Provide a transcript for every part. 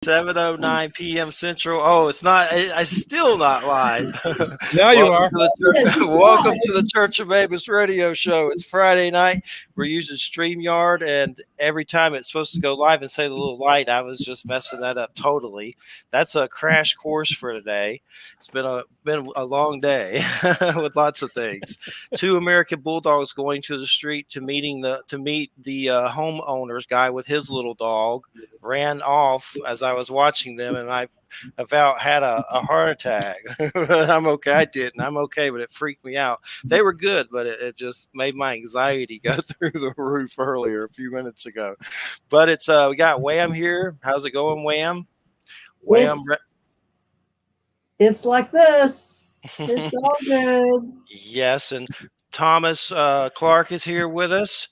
7:09 p.m. Central. Oh, it's not. I still not live. Now you are. Welcome to the Church of Mabus radio show. It's Friday night. We're using StreamYard, and every time it's supposed to go live and say the little light, I was just messing that up totally. That's a crash course for today. It's been a long day with lots of things. Two American bulldogs going to the street to meet the homeowner's guy with his little dog. Ran off as I was watching them, and I about had a heart attack. But I'm okay. I didn't. I'm okay, but it freaked me out. They were good, but it just made my anxiety go through the roof earlier, a few minutes ago. But it's we got Wham here. How's it going, Wham? Wham. It's like this. It's all good. Yes, and Thomas Clark is here with us.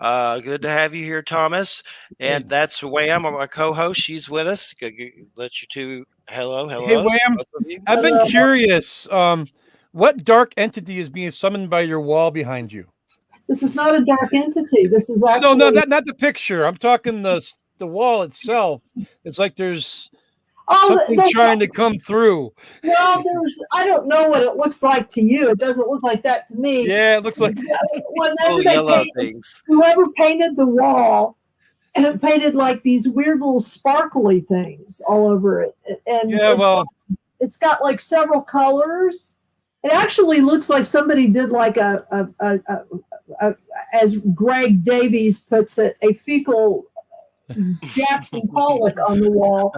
Good to have you here, Thomas. And that's Wham, my co-host. She's with us. Let you two hello. Hey, Wham. I've been curious. What dark entity is being summoned by your wall behind you? This is not a dark entity. This is actually no, not the picture. I'm talking the wall itself. It's like there's something trying to come through. Well, I don't know what it looks like to you. It doesn't look like that to me. Yeah, it looks like whoever painted the wall and painted like these weird little sparkly things all over it. And it's got like several colors. It actually looks like somebody did like a as Greg Davies puts it, a fecal Jackson Pollock on the wall.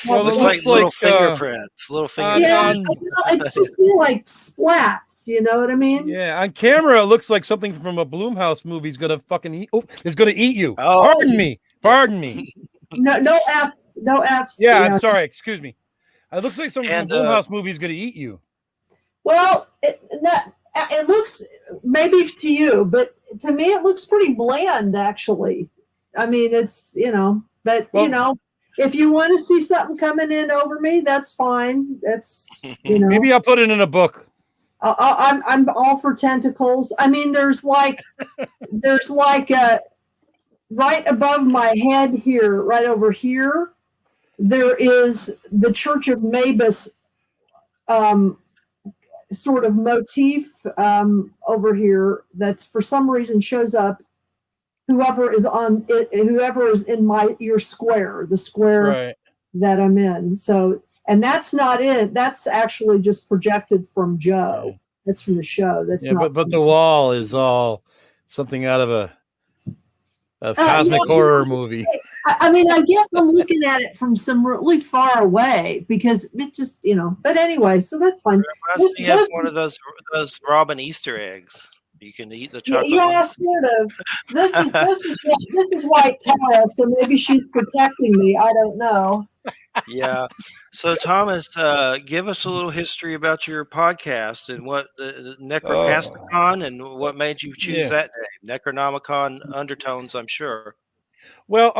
Well, it looks like little fingerprints. Little fingerprints. Yeah, it's just like splats. You know what I mean? Yeah, on camera it looks like something from a Blumhouse movie is gonna fucking eat. It's gonna eat you. Oh. Pardon me. No F's. Yeah, I'm sorry. Excuse me. It looks like something from a Blumhouse movie is gonna eat you. Well, it looks maybe to you, but to me it looks pretty bland actually. I mean, it's, but if you want to see something coming in over me, that's fine. That's, Maybe I'll put it in a book. I'm all for tentacles. I mean, there's like right above my head here, right over here, there is the Church of Mabus sort of motif over here that's for some reason shows up. Whoever is in your square, the square that I'm in. So, and that's not it. That's actually just projected from Joe. That's from the show. That's but the wall is all something out of a cosmic horror movie. I mean, I guess I'm looking at it from some really far away because it just, But anyway, so that's fine. It has one of those Robin Easter eggs. You can eat the chocolate. Yeah, sort of. This is White Tara, so maybe she's protecting me. I don't know. Yeah. So Thomas, give us a little history about your podcast and what the Necrocasticon and what made you choose that name. Necronomicon undertones, I'm sure. Well,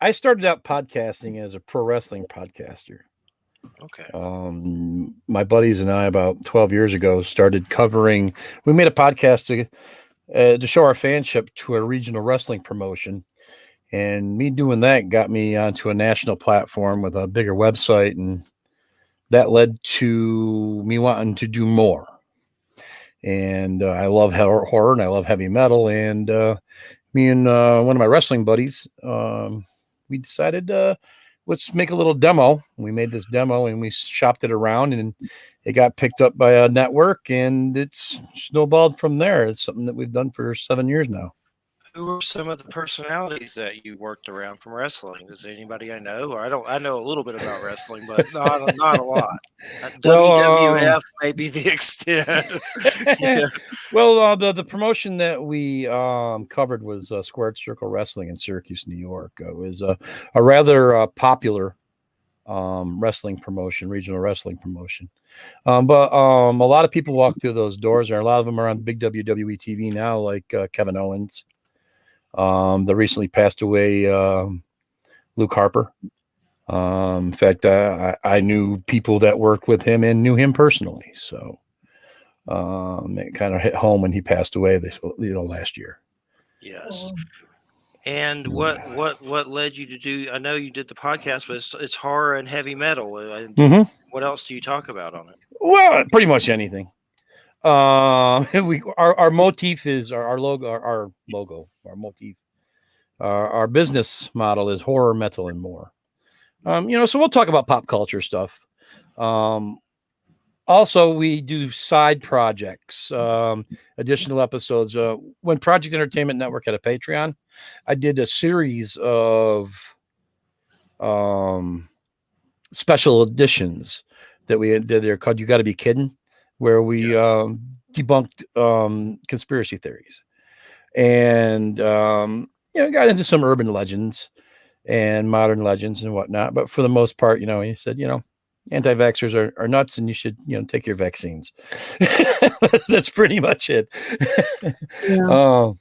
I started out podcasting as a pro wrestling podcaster. Okay. My buddies and I about 12 years ago started covering. We made a podcast to show our fanship to a regional wrestling promotion, and me doing that got me onto a national platform with a bigger website, and that led to me wanting to do more. And I love horror and I love heavy metal, and me and one of my wrestling buddies, we decided let's make a little demo. We made this demo and we shopped it around, and it got picked up by a network, and it's snowballed from there. It's something that we've done for 7 years now. Who are some of the personalities that you worked around from wrestling? Is there anybody I know? Or I know a little bit about wrestling, but not a lot. WWF may be the extent. Yeah. Well, the promotion that we covered was Squared Circle Wrestling in Syracuse, New York. It was a rather popular wrestling promotion, regional wrestling promotion. But a lot of people walk through those doors, and a lot of them are on big WWE TV now, like Kevin Owens. The recently passed away Luke Harper. In fact, I knew people that worked with him and knew him personally. So it kind of hit home when he passed away last year. Yes. And what led you to do? I know you did the podcast, but it's horror and heavy metal. And what else do you talk about on it? Well, pretty much anything. Our motif is our logo, our motif, our business model is horror, metal, and more. So we'll talk about pop culture stuff. Also, we do side projects, additional episodes. When Project Entertainment Network had a Patreon, I did a series of special editions that we did there called "You Got to Be Kidding," where we debunked conspiracy theories, and got into some urban legends and modern legends and whatnot. But for the most part, he said, anti-vaxxers are nuts, and you should, take your vaccines. That's pretty much it. Yeah.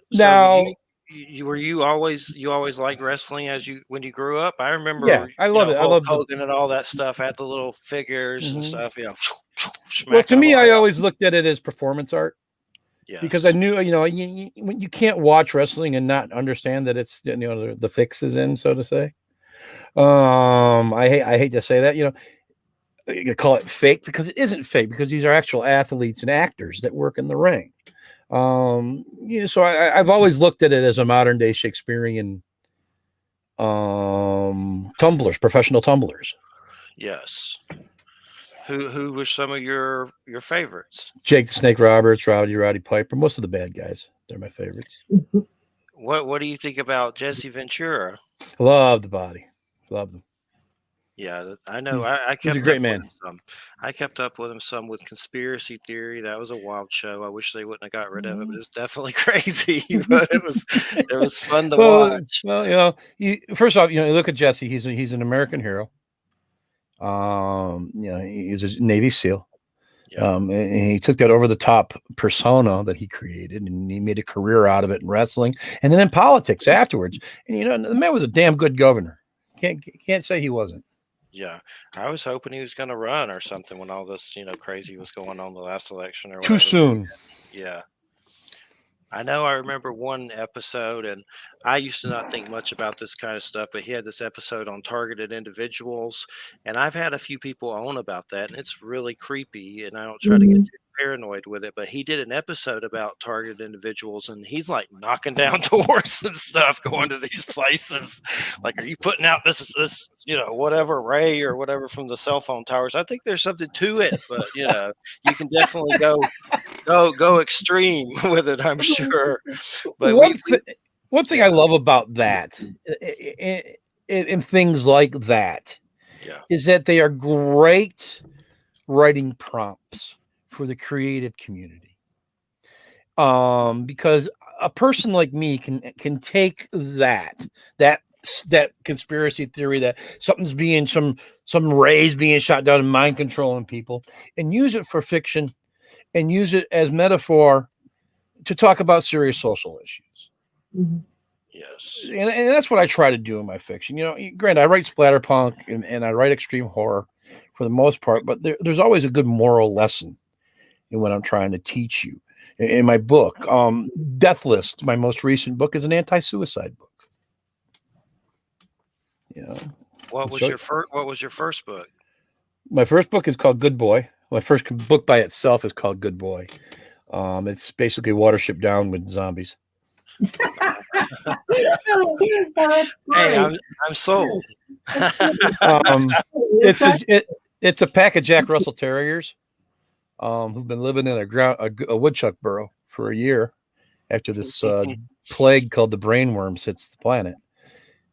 Now, you always liked wrestling when you grew up? I remember. Yeah, I love it. I love Hogan and all that stuff. Had the little figures and stuff. Well, to me, I always looked at it as performance art. Yes. Because I knew, you can't watch wrestling and not understand that it's, the fix is in, so to say. I hate to say that, you call it fake because it isn't fake, because these are actual athletes and actors that work in the ring. So I've always looked at it as a modern day Shakespearean tumblers, professional tumblers. Yes. Who were some of your favorites? Jake the Snake Roberts, Roddy Piper, most of the bad guys. They're my favorites. What do you think about Jesse Ventura? Love the body. Love them. Yeah, I know. I kept he's a great man. I kept up with him some with Conspiracy Theory. That was a wild show. I wish they wouldn't have got rid of it, but it's definitely crazy. But it was fun to watch. Well, first off, you look at Jesse. He's an American hero. He's a Navy SEAL. Yeah. And he took that over the top persona that he created, and he made a career out of it in wrestling, and then in politics afterwards. And the man was a damn good governor. Can't say he wasn't. Yeah, I was hoping he was going to run or something when all this, crazy was going on the last election or too whatever. soon. Yeah. I know I remember one episode, and I used to not think much about this kind of stuff, but he had this episode on targeted individuals, and I've had a few people on about that, and it's really creepy, and I don't try to get too paranoid with it, but he did an episode about targeted individuals, and he's like knocking down doors and stuff, going to these places. Like, are you putting out this whatever ray or whatever from the cell phone towers? I think there's something to it, but you can definitely go extreme with it, I'm sure. But one thing I love about that, in things like that, is that they are great writing prompts for the creative community. Because a person like me can take that conspiracy theory that something's being some rays being shot down and mind controlling people, and use it for fiction, and use it as metaphor to talk about serious social issues. Mm-hmm. Yes. And that's what I try to do in my fiction. Granted, I write splatterpunk and I write extreme horror for the most part, but there's always a good moral lesson in what I'm trying to teach you. In my book, Death List, my most recent book, is an anti-suicide book. What was your first book? My first book is called Good Boy. My first book by itself is called Good Boy. It's basically Watership Down with zombies. Hey, I'm sold. It's a pack of Jack Russell Terriers who've been living in a woodchuck burrow for a year after this plague called the brainworms hits the planet.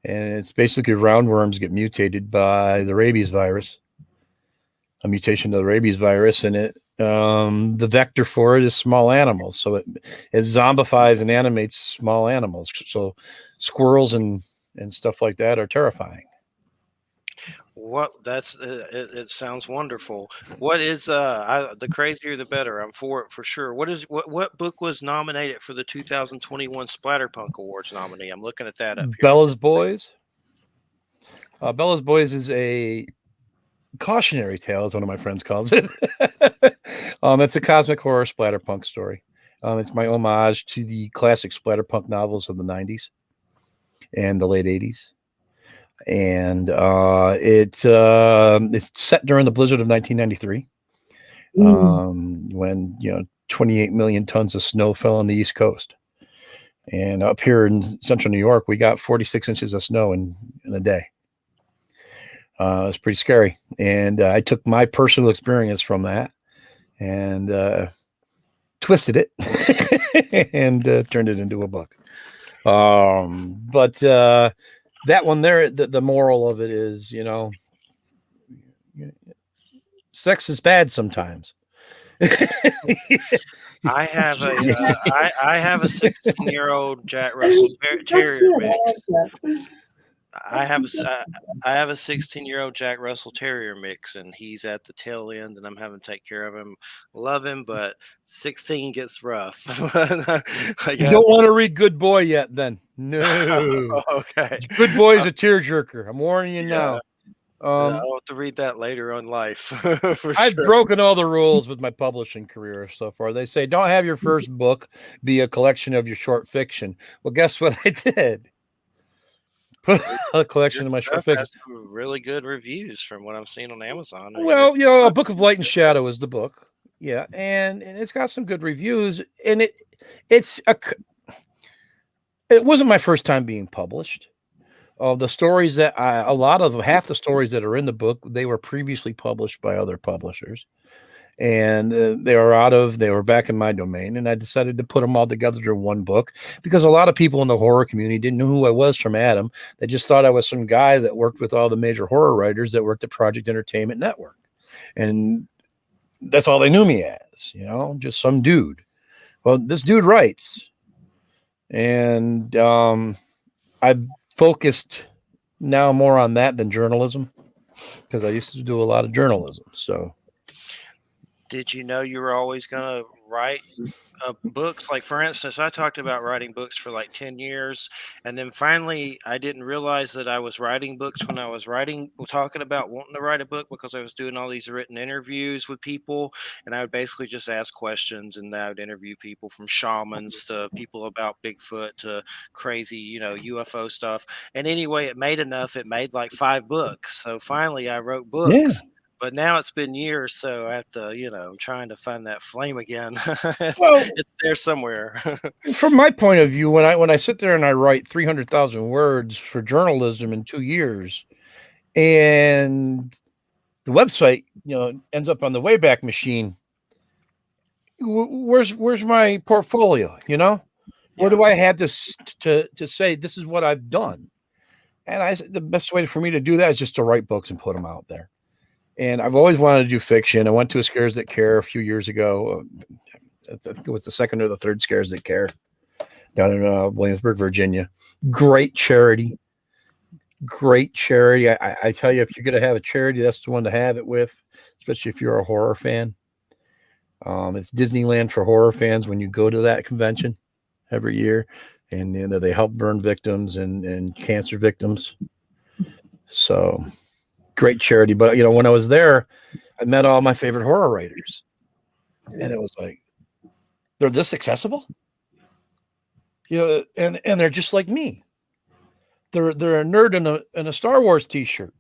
And it's basically roundworms get mutated by the rabies virus, a mutation of the rabies virus, and the vector for it is small animals. So it zombifies and animates small animals. So squirrels and stuff like that are terrifying. It sounds wonderful. What is the crazier the better? I'm for it for sure. What book was nominated for the 2021 Splatterpunk Awards nominee? I'm looking at that up here. Bella's Boys. Bella's Boys is a cautionary tale, as one of my friends calls it. It's a cosmic horror splatterpunk story. It's my homage to the classic splatterpunk novels of the 90s and the late 80s. And it's set during the blizzard of 1993, when 28 million tons of snow fell on the East Coast. And up here in central New York, we got 46 inches of snow in a day. It's pretty scary. And I took my personal experience from that and twisted it and turned it into a book. But that one there, the moral of it is, sex is bad sometimes. I have a 16-year-old Jack Russell Terrier mix. I have a 16-year-old Jack Russell Terrier mix, and he's at the tail end, and I'm having to take care of him. Love him, but 16 gets rough. You don't want to read Good Boy yet, then. No. Okay. Good Boy is a tearjerker. I'm warning you now. I'll have to read that later on life. I've broken all the rules with my publishing career so far. They say don't have your first book be a collection of your short fiction. Well, guess what I did? Put a collection of my short fiction. Has some really good reviews from what I'm seeing on Amazon. Well, A Book of Light and Shadow is the book. Yeah, and it's got some good reviews, and it wasn't my first time being published. The stories that half the stories that are in the book, they were previously published by other publishers, and they were back in my domain, and I decided to put them all together in one book because a lot of people in the horror community didn't know who I was from Adam. They just thought I was some guy that worked with all the major horror writers that worked at Project Entertainment Network, and that's all they knew me as, just some dude. Well, this dude writes, and I've focused now more on that than journalism because I used to do a lot of journalism. So, did you know you were always going to write books? Like, for instance, I talked about writing books for like 10 years. And then finally, I didn't realize that I was writing books when I was talking about wanting to write a book, because I was doing all these written interviews with people. And I would basically just ask questions, and I would interview people from shamans to people about Bigfoot to crazy, UFO stuff. And anyway, it made like 5 books. So finally I wrote books. Yeah. But now it's been years, so I have to, I'm trying to find that flame again. It's there somewhere. From my point of view, when I sit there and I write 300,000 words for journalism in 2 years, and the website, ends up on the Wayback Machine, where's my portfolio? Where do I have this to say this is what I've done? And I said the best way for me to do that is just to write books and put them out there. And I've always wanted to do fiction. I went to a Scares That Care a few years ago. I think it was the second or the third Scares That Care down in Williamsburg, Virginia. Great charity. I tell you, if you're going to have a charity, that's the one to have it with, especially if you're a horror fan. It's Disneyland for horror fans when you go to that convention every year. And they help burn victims and cancer victims. So... great charity. But when I was there, I met all my favorite horror writers, and it was like, they're this accessible, and they're just like me. They're a nerd in a Star Wars t-shirt.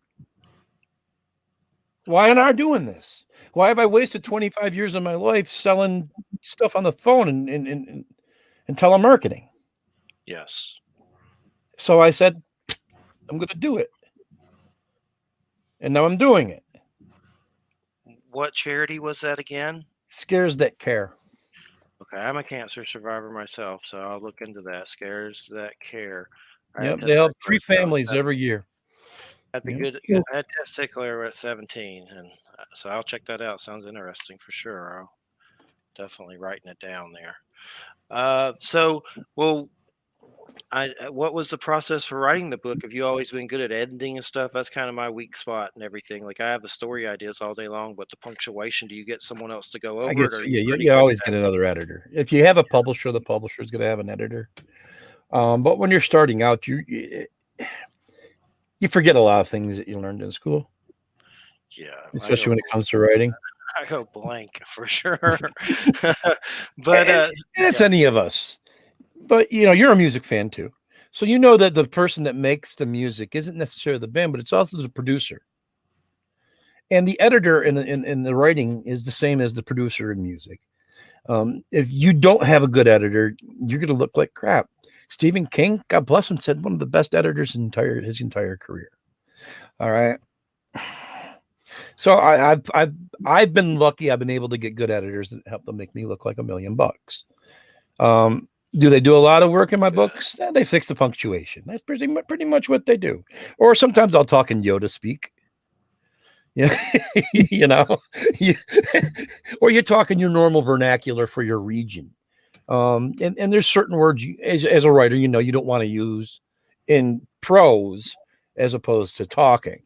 Why am I doing this? Why have I wasted 25 years of my life selling stuff on the phone and telemarketing? Yes. So I said, I'm going to do it. And now I'm doing it. What charity was that again? Scares That Care. Okay, I'm a cancer survivor myself, so I'll look into that. Scares That Care. Yep, they help 3 families every year. I had testicular at 17, and so I'll check that out. Sounds interesting for sure. I'll definitely writing it down there. What was the process for writing the book? Have you always been good at editing and stuff? That's kind of my weak spot and everything. Like, I have the story ideas all day long, but the punctuation, do you get someone else to go over it? You always get another editor. If you have a publisher, the publisher is going to have an editor. But when you're starting out, you forget a lot of things that you learned in school. Yeah. Especially when it comes to writing. I go blank for sure. But And it's yeah. any of us. But you're a music fan too. So you know that the person that makes the music isn't necessarily the band, but it's also the producer. And the editor in the writing is the same as the producer in music. If you don't have a good editor, you're going to look like crap. Stephen King, God bless him, said one of the best editors in his entire career. All right. So I've been lucky. I've been able to get good editors that help them make me look like $1 million. Do they do a lot of work in my books? They fix the punctuation. That's pretty much what they do. Or sometimes I'll talk in Yoda speak. Yeah, or you're talking your normal vernacular for your region. And there's certain words as a writer, you don't want to use in prose as opposed to talking.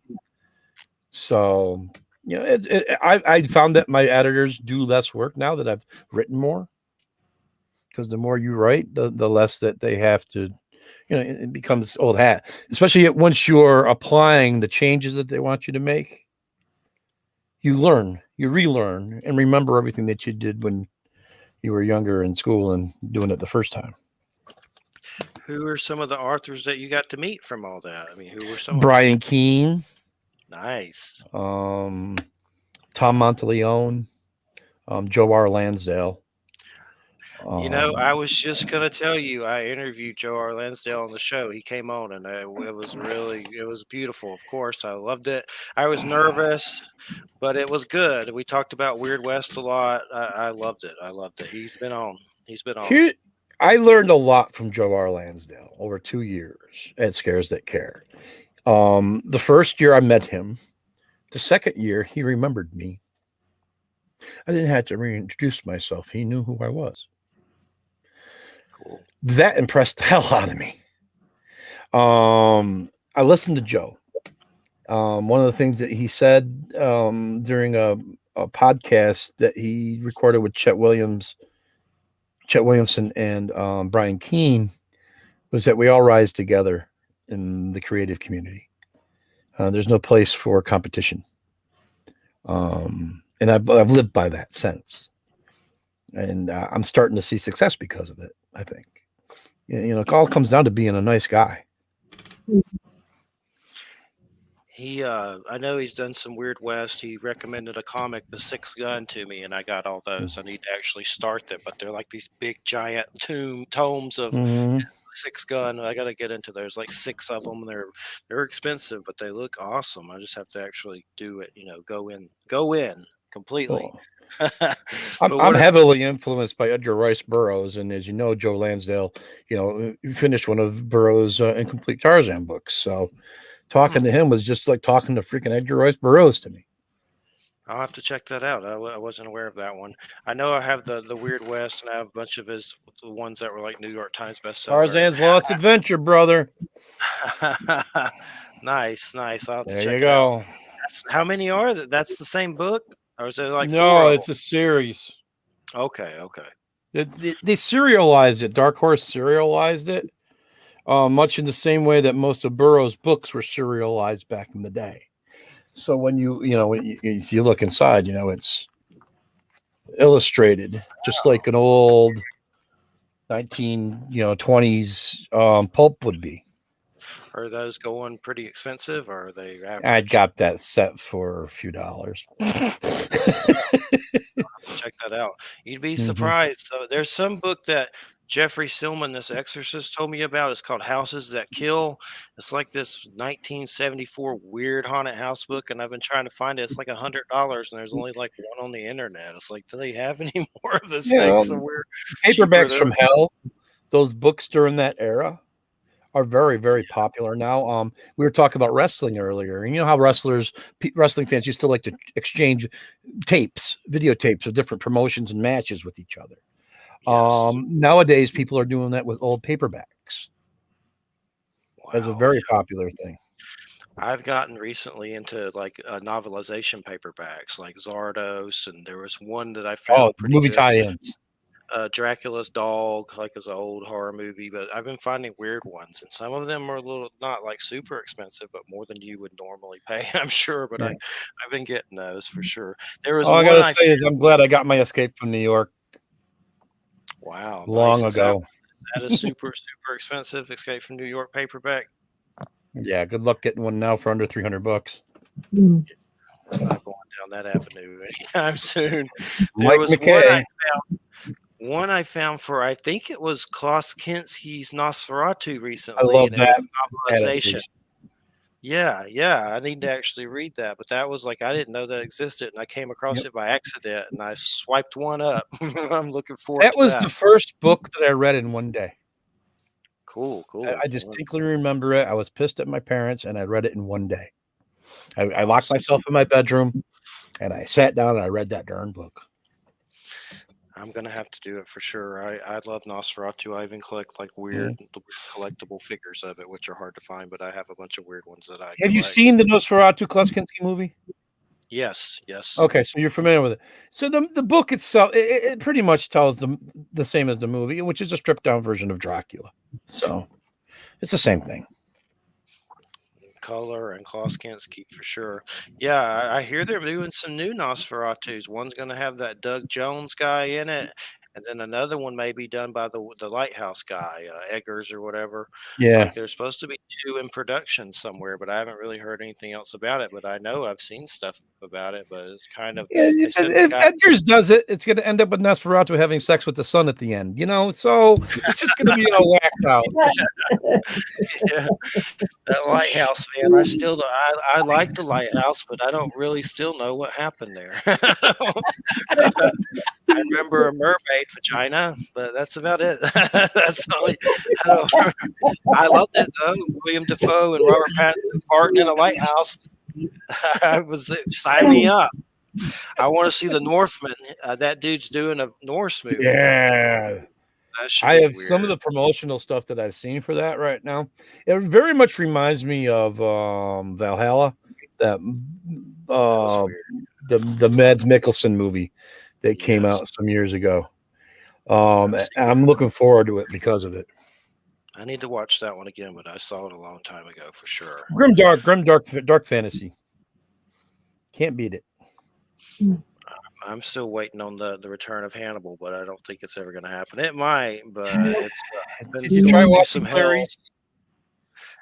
So, I found that my editors do less work now that I've written more, because the more you write, the less that they have to, it becomes old hat, especially once you're applying the changes that they want you to make. You relearn, and remember everything that you did when you were younger in school and doing it the first time. Who are some of the authors that you got to meet from all that? I mean, who were some? Brian Keene. Nice. Tom Monteleone. Joe R. Lansdale. I was just going to tell you, I interviewed Joe R. Lansdale on the show. He came on, and it was beautiful. Of course, I loved it. I was nervous, but it was good. We talked about Weird West a lot. I loved it. He's been on. Here, I learned a lot from Joe R. Lansdale over 2 years at Scares That Care. The first year I met him, the second year he remembered me. I didn't have to reintroduce myself. He knew who I was. Cool. That impressed the hell out of me. I listened to Joe. One of the things that he said during a podcast that he recorded with Chet Williamson and Brian Keene was that we all rise together in the creative community. There's no place for competition. And I've lived by that since. And I'm starting to see success because of it, I think. It all comes down to being a nice guy. I know he's done some Weird West. He recommended a comic, The Sixth Gun, to me, and I got all those. I need to actually start them, but they're like these big giant tomes of Sixth Gun. I got to get into those, like 6 of them. They're expensive, but they look awesome. I just have to actually do it. Go in completely. I'm heavily influenced by Edgar Rice Burroughs, and as you know, Joe Lansdale, finished one of Burroughs' Incomplete Tarzan books. So talking to him was just like talking to freaking Edgar Rice Burroughs to me. I'll have to check that out. I wasn't aware of that one. I know I have the Weird West, and I have a bunch of the ones that were like New York Times bestseller. Tarzan's Lost Adventure, brother. Nice. I'll have to there check you it go. Out. How many are there? That's the same book? Or is there like 4? No, it's a series. Okay. They serialized it. Dark Horse serialized it, much in the same way that most of Burroughs' books were serialized back in the day. So when if you look inside, it's illustrated just like an old 1920s pulp would be. Are those going pretty expensive, or are they average? I got that set for a few dollars. Check that out. You'd be surprised. So there's some book that Jeffrey Silman, this exorcist, told me about. It's called Houses That Kill. It's like this 1974 weird haunted house book, and I've been trying to find it. It's like $100, and there's only like one on the internet. It's like, do they have any more of this thing? Somewhere paperbacks from hell. Those books during that era are very, very popular now. We were talking about wrestling earlier, and you know how wrestling fans used to like to exchange videotapes of different promotions and matches with each other. Yes. Nowadays, people are doing that with old paperbacks. Wow. That's a very popular thing. I've gotten recently into like novelization paperbacks, like Zardos, and there was one that I found. Movie tie-ins. Dracula's Dog, like it's an old horror movie, but I've been finding weird ones, and some of them are a little not like super expensive, but more than you would normally pay, I'm sure. But Yeah. I've been getting those for sure. There was All I one gotta I say is I'm glad I got my Escape from New York wow, long nice. ago. Is that a super expensive Escape from New York paperback? Yeah, good luck getting one now for under $300. Mm. I'm not going down that avenue anytime soon. There Mike was McKay. one I found for I think it was Klaus Kinski's Nosferatu I recently, love and it that was a novelization. adaptation. Yeah, I need to actually read that, but that was like I didn't know that existed, and I came across Yep. it by accident, and I swiped one up. I'm looking forward That to was that. the first book that I read in one day. Cool. I distinctly remember it. I was pissed at my parents, and I read it in one day. I locked Awesome. myself in my bedroom, and I sat down and I read that darn book. I'm gonna have to do it for sure. I love Nosferatu. I even collect like weird collectible figures of it, which are hard to find, but I have a bunch of weird ones that I Have you collect. seen the Nosferatu Kleskinsky movie? Yes. Okay, so you're familiar with it. So the book itself, it pretty much tells the same as the movie, which is a stripped down version of Dracula. So it's the same thing. Color and Klaus Kinski for sure. Yeah, I hear they're doing some new Nosferatus. One's going to have that Doug Jones guy in it, and then another one may be done by the Lighthouse guy, Eggers or whatever. Yeah. Like there's supposed to be 2 in production somewhere, but I haven't really heard anything else about it. But I know I've seen stuff about it, but it's kind of they said the If guy, Edgar's does it, it's going to end up with Nosferatu having sex with the sun at the end, so it's just going to be all whacked out. yeah, that Lighthouse man. I like the Lighthouse, but I don't really still know what happened there. I remember a mermaid vagina, but that's about it. That's all. I loved it though. William Dafoe and Robert Pattinson farting in a lighthouse. Sign me up. I want to see the Northman. That dude's doing a Norse movie. Yeah. I have some of the promotional stuff that I've seen for that right now. It very much reminds me of Valhalla, that the Mads Mikkelsen movie that came out some years ago. I'm looking forward to it because of it. I need to watch that one again, but I saw it a long time ago for sure. Dark fantasy. Can't beat it. I'm still waiting on the return of Hannibal, but I don't think it's ever going to happen. It might, but it's been Did you try watching some hell.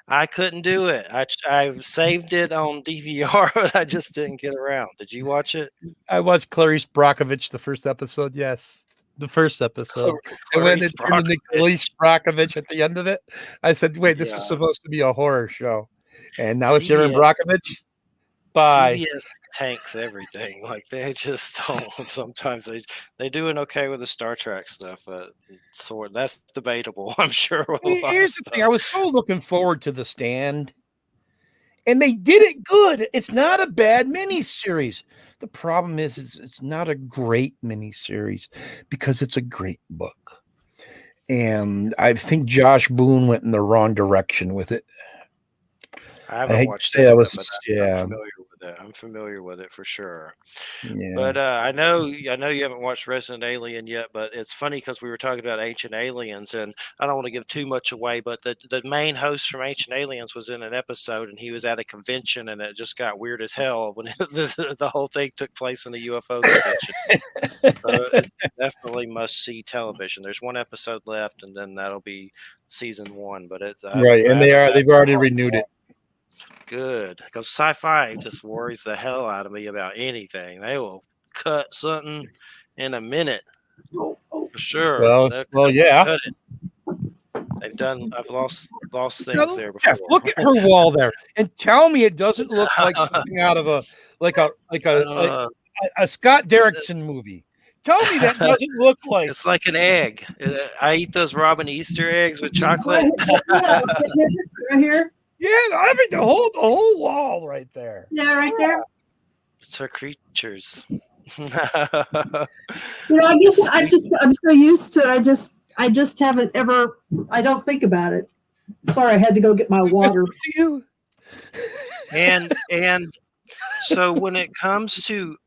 I couldn't do it. I saved it on DVR, but I just didn't get around. Did you watch it? I watched Clarice Brockovich the first episode. Yes, the first episode. And when it turned into Clarice Brockovich at the end of it, I said, "Wait, this was supposed to be a horror show," and now it's Sharon Brockovich. Bye. CBS tanks everything. Like they just don't. Sometimes they doing okay with the Star Trek stuff, but that's debatable. I'm sure. Here's the thing: I was so looking forward to The Stand, and they did it good. It's not a bad miniseries. The problem is, it's not a great miniseries because it's a great book, and I think Josh Boone went in the wrong direction with it. I haven't watched it. I'm familiar with it. I'm familiar with it for sure. Yeah. But I know you haven't watched Resident Alien yet, but it's funny because we were talking about Ancient Aliens, and I don't want to give too much away, but the main host from Ancient Aliens was in an episode, and he was at a convention, and it just got weird as hell when the whole thing took place in a UFO convention. So it's definitely must-see television. There's one episode left, and then that'll be season 1. But it's right, and they've already renewed it. Good, because sci-fi just worries the hell out of me about anything. They will cut something in a minute, for sure. Well, yeah. Cut it. They've done. I've lost things there before. Yeah, look at her wall there, and tell me it doesn't look like something out of a Scott Derrickson movie. Tell me that doesn't look like. It's like an egg. I eat those Robin Easter eggs with chocolate. Right here. Yeah, I mean the whole wall right there. Yeah, right there. It's for creatures. I guess I'm so used to it. I just haven't ever. I don't think about it. Sorry, I had to go get my water. And so when it comes to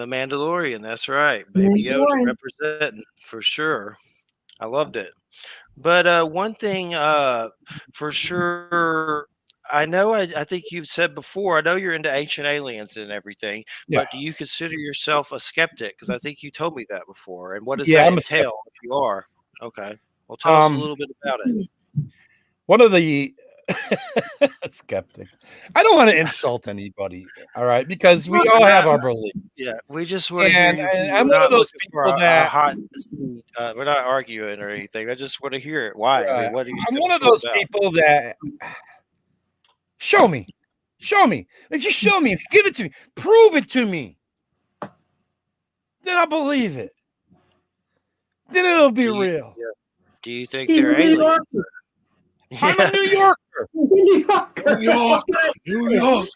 Mandalorian. That's right. Baby Yoda Mandalorian. representing for sure. I loved it. But one thing for sure, I think you've said before, I know you're into ancient aliens and everything, Yeah. but do you consider yourself a skeptic? Because I think you told me that before. And what does Yeah, that I'm a skeptic. entail if you are? Okay. Well, tell us a little bit about it. One of the skeptic. I don't want to insult anybody, all right, because we all have our beliefs. Yeah, we just want to hear your view. I'm We're one of not those looking for people a that hot seat. We're not arguing or anything. I just want to hear it. Why? I mean, what are you I'm one of skeptical those about? people that show me. If you show me, if you give it to me, prove it to me, then I'll believe it. Then it'll be real. Do you think He's they're a New aliens? Yorker. I'm a New Yorker. He's a New Yorker. New York.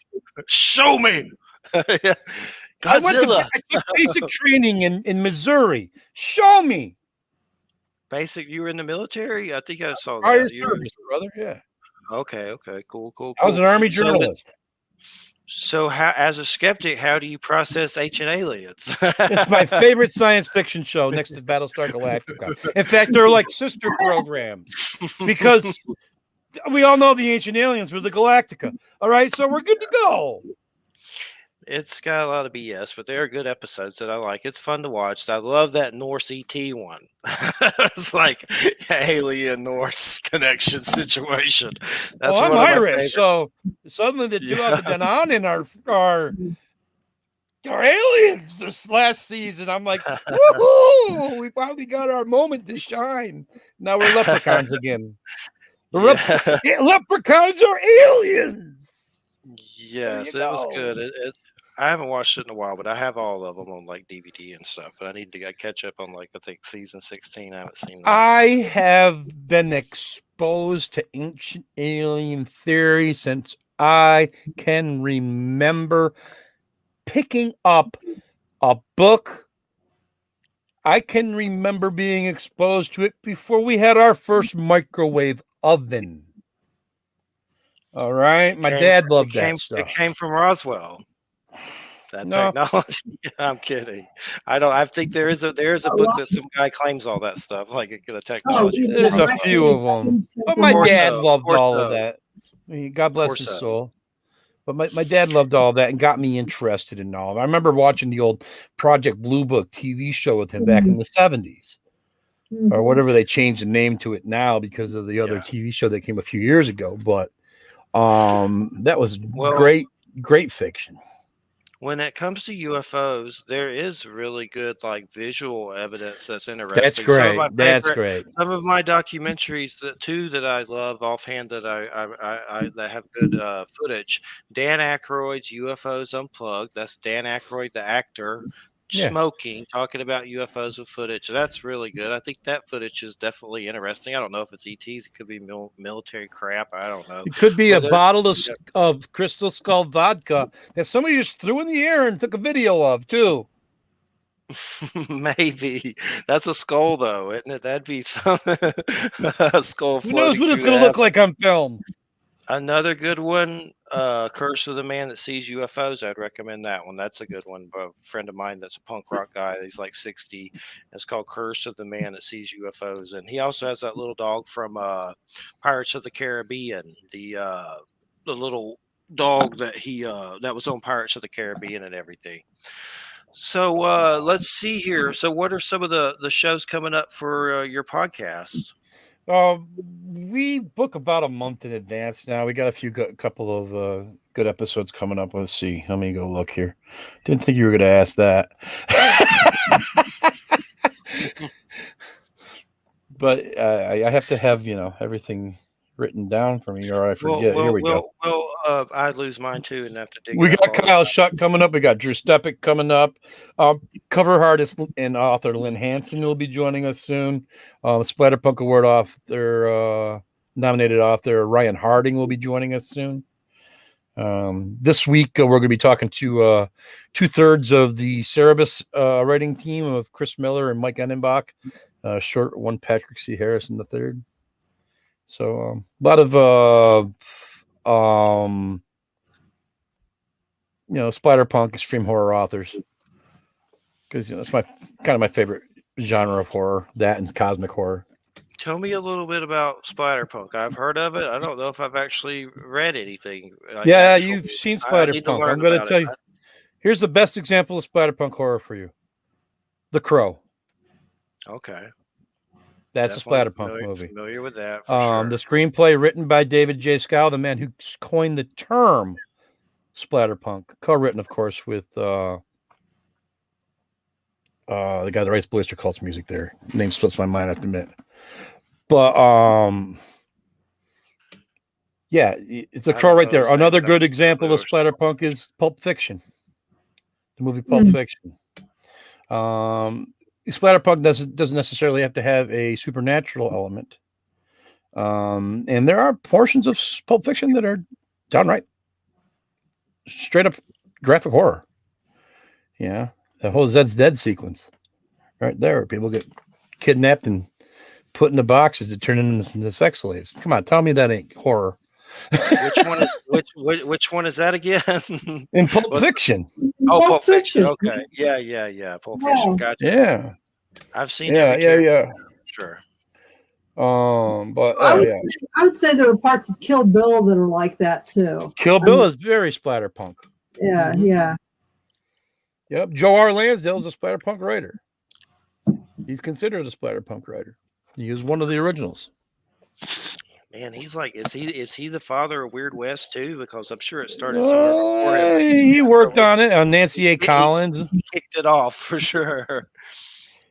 Show me. I Godzilla. took basic training in Missouri. Show me. Basic. You were in the military? I think I saw that. Prior service, brother. Yeah. Okay. Cool. I was an Army journalist. So, how, as a skeptic, how do you process ancient aliens? It's my favorite science fiction show next to Battlestar Galactica. In fact, they're like sister programs because we all know the ancient aliens were the Galactica. All right, so we're good to go. It's got a lot of BS, but there are good episodes that I like. It's fun to watch. I love that Norse ET one. It's like alien Norse connection situation. That's I'm one of my Irish, favorites. so suddenly the two out of Danann are aliens this last season. I'm like, woohoo! We finally got our moment to shine. Now we're leprechauns again. Leprechauns are aliens. Yes, it was good. I haven't watched it in a while, but I have all of them on like DVD and stuff. And I need to catch up on like I think season 16. I haven't seen that. I have been exposed to ancient alien theory since I can remember picking up a book. I can remember being exposed to it before we had our first microwave oven. All right. My dad loved that stuff. It came from Roswell. That technology. I'm kidding. I think there is a book that some guy claims all that stuff, like a technology. There's a few of them. But my dad loved all of that. I mean, God bless his soul. But my dad loved all that and got me interested in all of it. I remember watching the old Project Blue Book TV show with him back in the 70s. Or whatever they changed the name to it now because of the other TV show that came a few years ago. But that was great fiction. When it comes to UFOs, there is really good like visual evidence that's interesting. That's great. That's great. Some of my documentaries, that I love offhand that that have good footage. Dan Aykroyd's UFOs Unplugged. That's Dan Aykroyd, the actor, smoking, talking about UFOs with footage. That's really good. I think that footage is definitely interesting. I don't know if it's ETs. It could be military crap. I don't know. It could be a bottle of Crystal Skull vodka that somebody just threw in the air and took a video of, too. Maybe. That's a skull, though, isn't it? That'd be some a skull. Who knows what it's going to look like on film? Another good one, Curse of the Man That Sees UFOs. I'd recommend that one. That's a good one. A friend of mine that's a punk rock guy. He's like 60. It's called Curse of the Man That Sees UFOs. And he also has that little dog from Pirates of the Caribbean. The little dog that that was on Pirates of the Caribbean and everything. So let's see here. So what are some of the shows coming up for your podcasts? We book about a month in advance now. We got a couple of good episodes coming up. Let's see. Let me go look here. Didn't think you were going to ask that. But I have to have everything written down for me, or I forget. Here we go. Well, I lose mine too, and have to dig. We got Kyle Shuck coming up. We got Drew Stepik coming up. Cover artist and author Lynn Hansen will be joining us soon. Splatterpunk Award nominated author Ryan Harding will be joining us soon. This week we're going to be talking to 2/3 of the Cerebus writing team of Chris Miller and Mike Enenbach. Short one, Patrick C. Harrison III. So a lot of splatterpunk extreme horror authors. because that's my favorite genre of horror. That and cosmic horror. Tell me a little bit about Splatterpunk. I've heard of it. I don't know if I've actually read anything. You've seen I need to Splatterpunk. learn I'm going to about tell it. you. Here's the best example of Splatterpunk horror for you: The Crow. Okay. That's Definitely a Splatterpunk movie. Familiar with that for sure. The screenplay written by David J. Scow, the man who coined the term Splatterpunk, co-written, of course, with the guy that writes Blister Cult's music. There, name slips my mind, I have to admit. But yeah, it's The Crow right there. Another good example of Splatterpunk is Pulp Fiction, the movie Pulp Fiction. Splatterpunk doesn't necessarily have to have a supernatural element. And there are portions of Pulp Fiction that are downright straight up graphic horror. Yeah. The whole Zed's Dead sequence right there. People get kidnapped and put into boxes to turn into sex slaves. Come on, tell me that ain't horror. Which one is that again? In Pulp Fiction. Oh, Pulp Fiction. Okay. Yeah. Pulp Fiction. Gotcha. Yeah. I've seen Yeah. Sure. But I would say there are parts of Kill Bill that are like that too. Kill Bill is very Splatterpunk. Yeah, yeah. Yep. Joe R. Lansdale is a Splatterpunk writer. He's considered a Splatterpunk writer. He was one of the originals. Man, he's like, is he the father of Weird West too? Because I'm sure it started somewhere before him. He worked on it on Nancy A. Collins. He kicked it off for sure.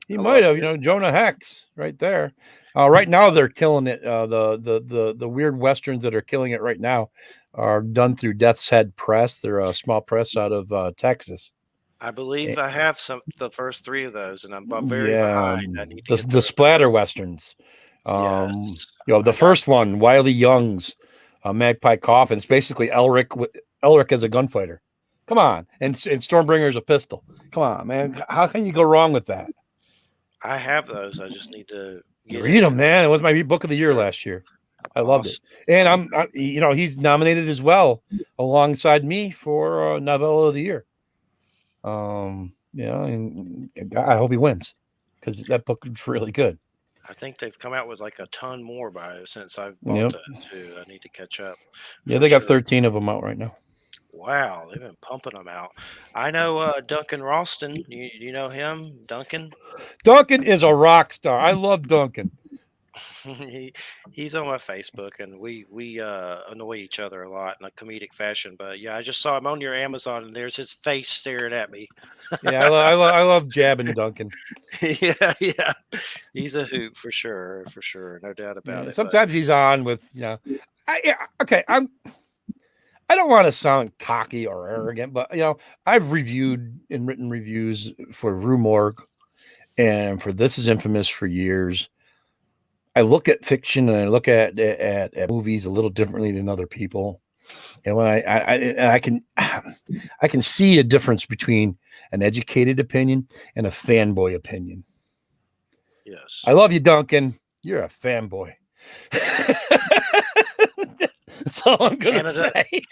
He might have, Jonah Hex right there. Right now they're killing it. The weird westerns that are killing it right now are done through Death's Head Press. They're a small press out of Texas. I believe I have the first 3 of those, and I'm very behind. I need to the splatter westerns. Yes. The first one, Wiley Young's Magpie Coffin. It's basically Elric as a gunfighter. Come on, and Stormbringer's a pistol. Come on, man. How can you go wrong with that? I have those. I just need to read them, man. It was my book of the year last year. I loved it, and he's nominated as well alongside me for Novella of the Year. And I hope he wins because that book is really good. I think they've come out with like a ton more since I've bought that too. I need to catch up. Yeah, they got 13 of them out right now. Wow, they've been pumping them out. I know Duncan Ralston. You know him, Duncan? Duncan is a rock star. I love Duncan. He's on my Facebook, and we annoy each other a lot in a comedic fashion. But yeah, I just saw him on your Amazon, and there's his face staring at me. Yeah, I love jabbing Duncan. Yeah, he's a hoot for sure, no doubt about it. Sometimes he's on with I don't want to sound cocky or arrogant, but I've reviewed and written reviews for Rue Morgue and for This Is Infamous for years. I look at fiction and I look at movies a little differently than other people. And when I can see a difference between an educated opinion and a fanboy opinion. Yes. I love you, Duncan. You're a fanboy. That's all I'm going to say.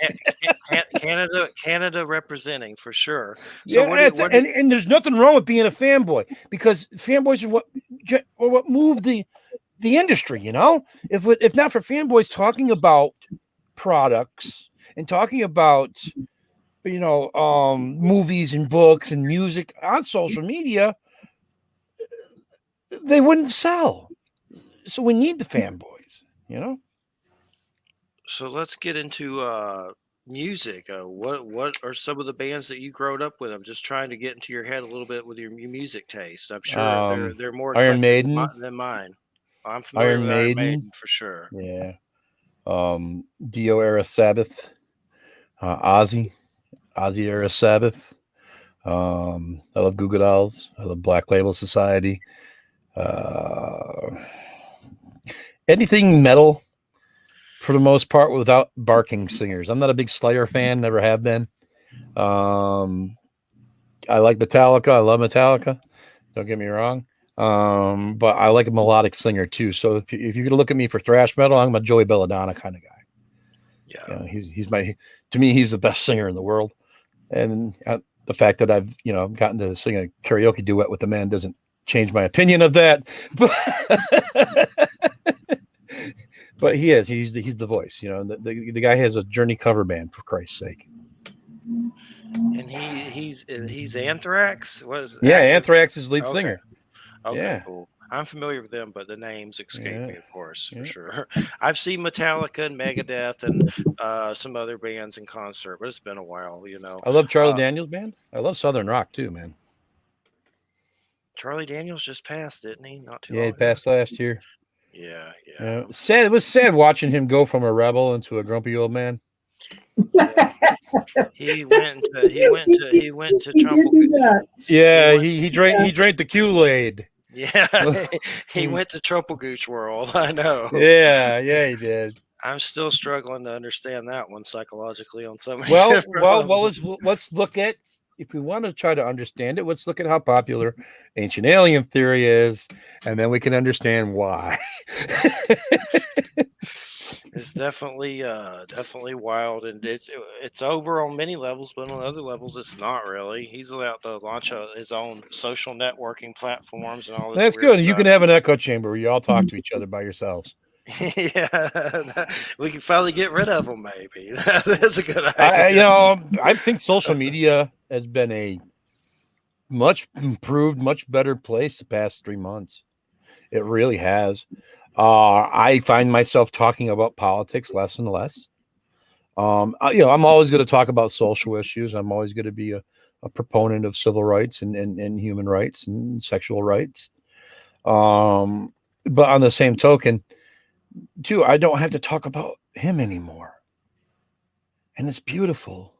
Canada representing for sure. So and there's nothing wrong with being a fanboy because fanboys are what move the industry. If not for fanboys talking about products and talking about movies and books and music on social media, they wouldn't sell. So we need the fanboys. So let's get into music. What are some of the bands that you growed up with? I'm just trying to get into your head a little bit with your music taste. I'm sure they're more Iron Maiden than mine. I'm familiar with Iron Maiden for sure. Yeah. Dio era Sabbath, Ozzy era Sabbath. I love Goo Goo Dolls. I love Black Label Society. Anything metal. For the most part, without barking singers. I'm not a big Slayer fan, never have been. I like Metallica. I love Metallica. Don't get me wrong. But I like a melodic singer too. So if you're going to look at me for thrash metal, I'm a Joey Belladonna kind of guy. Yeah. To me, he's the best singer in the world. And the fact that I've gotten to sing a karaoke duet with the man doesn't change my opinion of that. But he's the voice. The guy has a Journey cover band, for Christ's sake. And he's Anthrax. What is Yeah, Anthrax is lead singer. Okay, yeah. Cool. I'm familiar with them, but the names escape me, of course, for sure. I've seen Metallica and Megadeth and some other bands in concert, but it's been a while, I love Charlie Daniels Band. I love Southern rock too, man. Charlie Daniels just passed, didn't he? Not too long he passed last year. Yeah. Sad. It was sad watching him go from a rebel into a grumpy old man. He went to Trump. Yeah, he drank the Kool-Aid. Yeah, he went to Trumplegooch world. I know. Yeah, he did. I'm still struggling to understand that one psychologically on so many. Let's look at, if we want to try to understand it, let's look at how popular ancient alien theory is, and then we can understand why. It's definitely wild, and it's over on many levels, but on other levels, it's not really. He's allowed to launch his own social networking platforms and all this. That's good. Stuff. You can have an echo chamber where you all talk to each other by yourselves. Yeah, we can finally get rid of them. Maybe that's a good idea. I think social media has been a much improved, much better place the past 3 months. It really has. I find myself talking about politics less and less. I'm always going to talk about social issues. I'm always going to be a proponent of civil rights and human rights and sexual rights. But on the same token, too, I don't have to talk about him anymore. And it's beautiful.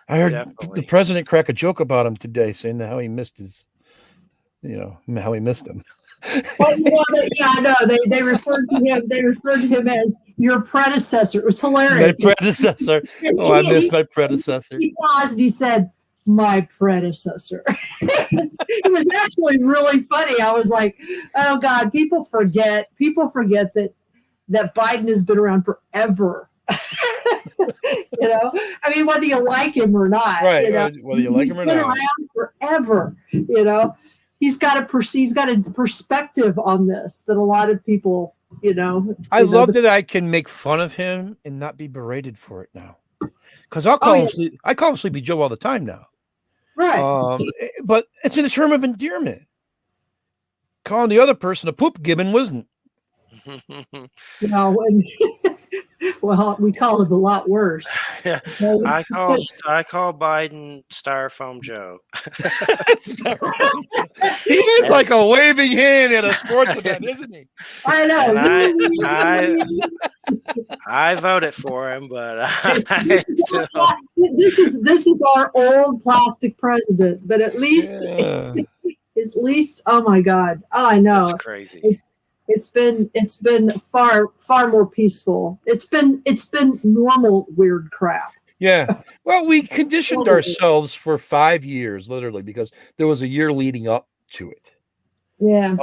I heard the president crack a joke about him today, saying how he missed how he missed him. Well, I know. They referred to him. They referred to him as your predecessor. It was hilarious. My predecessor. I missed my predecessor. He paused. He said, "My predecessor." It was actually really funny. I was like, "Oh God!" People forget that Biden has been around forever. I mean, whether you like him or not, right? Whether you like him or not, he's been around forever. He's got a perspective on this that a lot of people, I love that I can make fun of him and not be berated for it now, because I call him Sleepy Joe all the time now. Right. But it's in a term of endearment. Calling the other person a poop gibbon wasn't. Well, we call it a lot worse. Yeah, I call Biden Styrofoam Joe. He is like a waving hand at a sports event, isn't he? I know. I voted for him, but this is our old plastic president. But at least, oh my God, I know. That's crazy. It's been far more peaceful. It's been normal weird crap. Yeah. Well, we conditioned ourselves for 5 years, literally, because there was a year leading up to it. Yeah.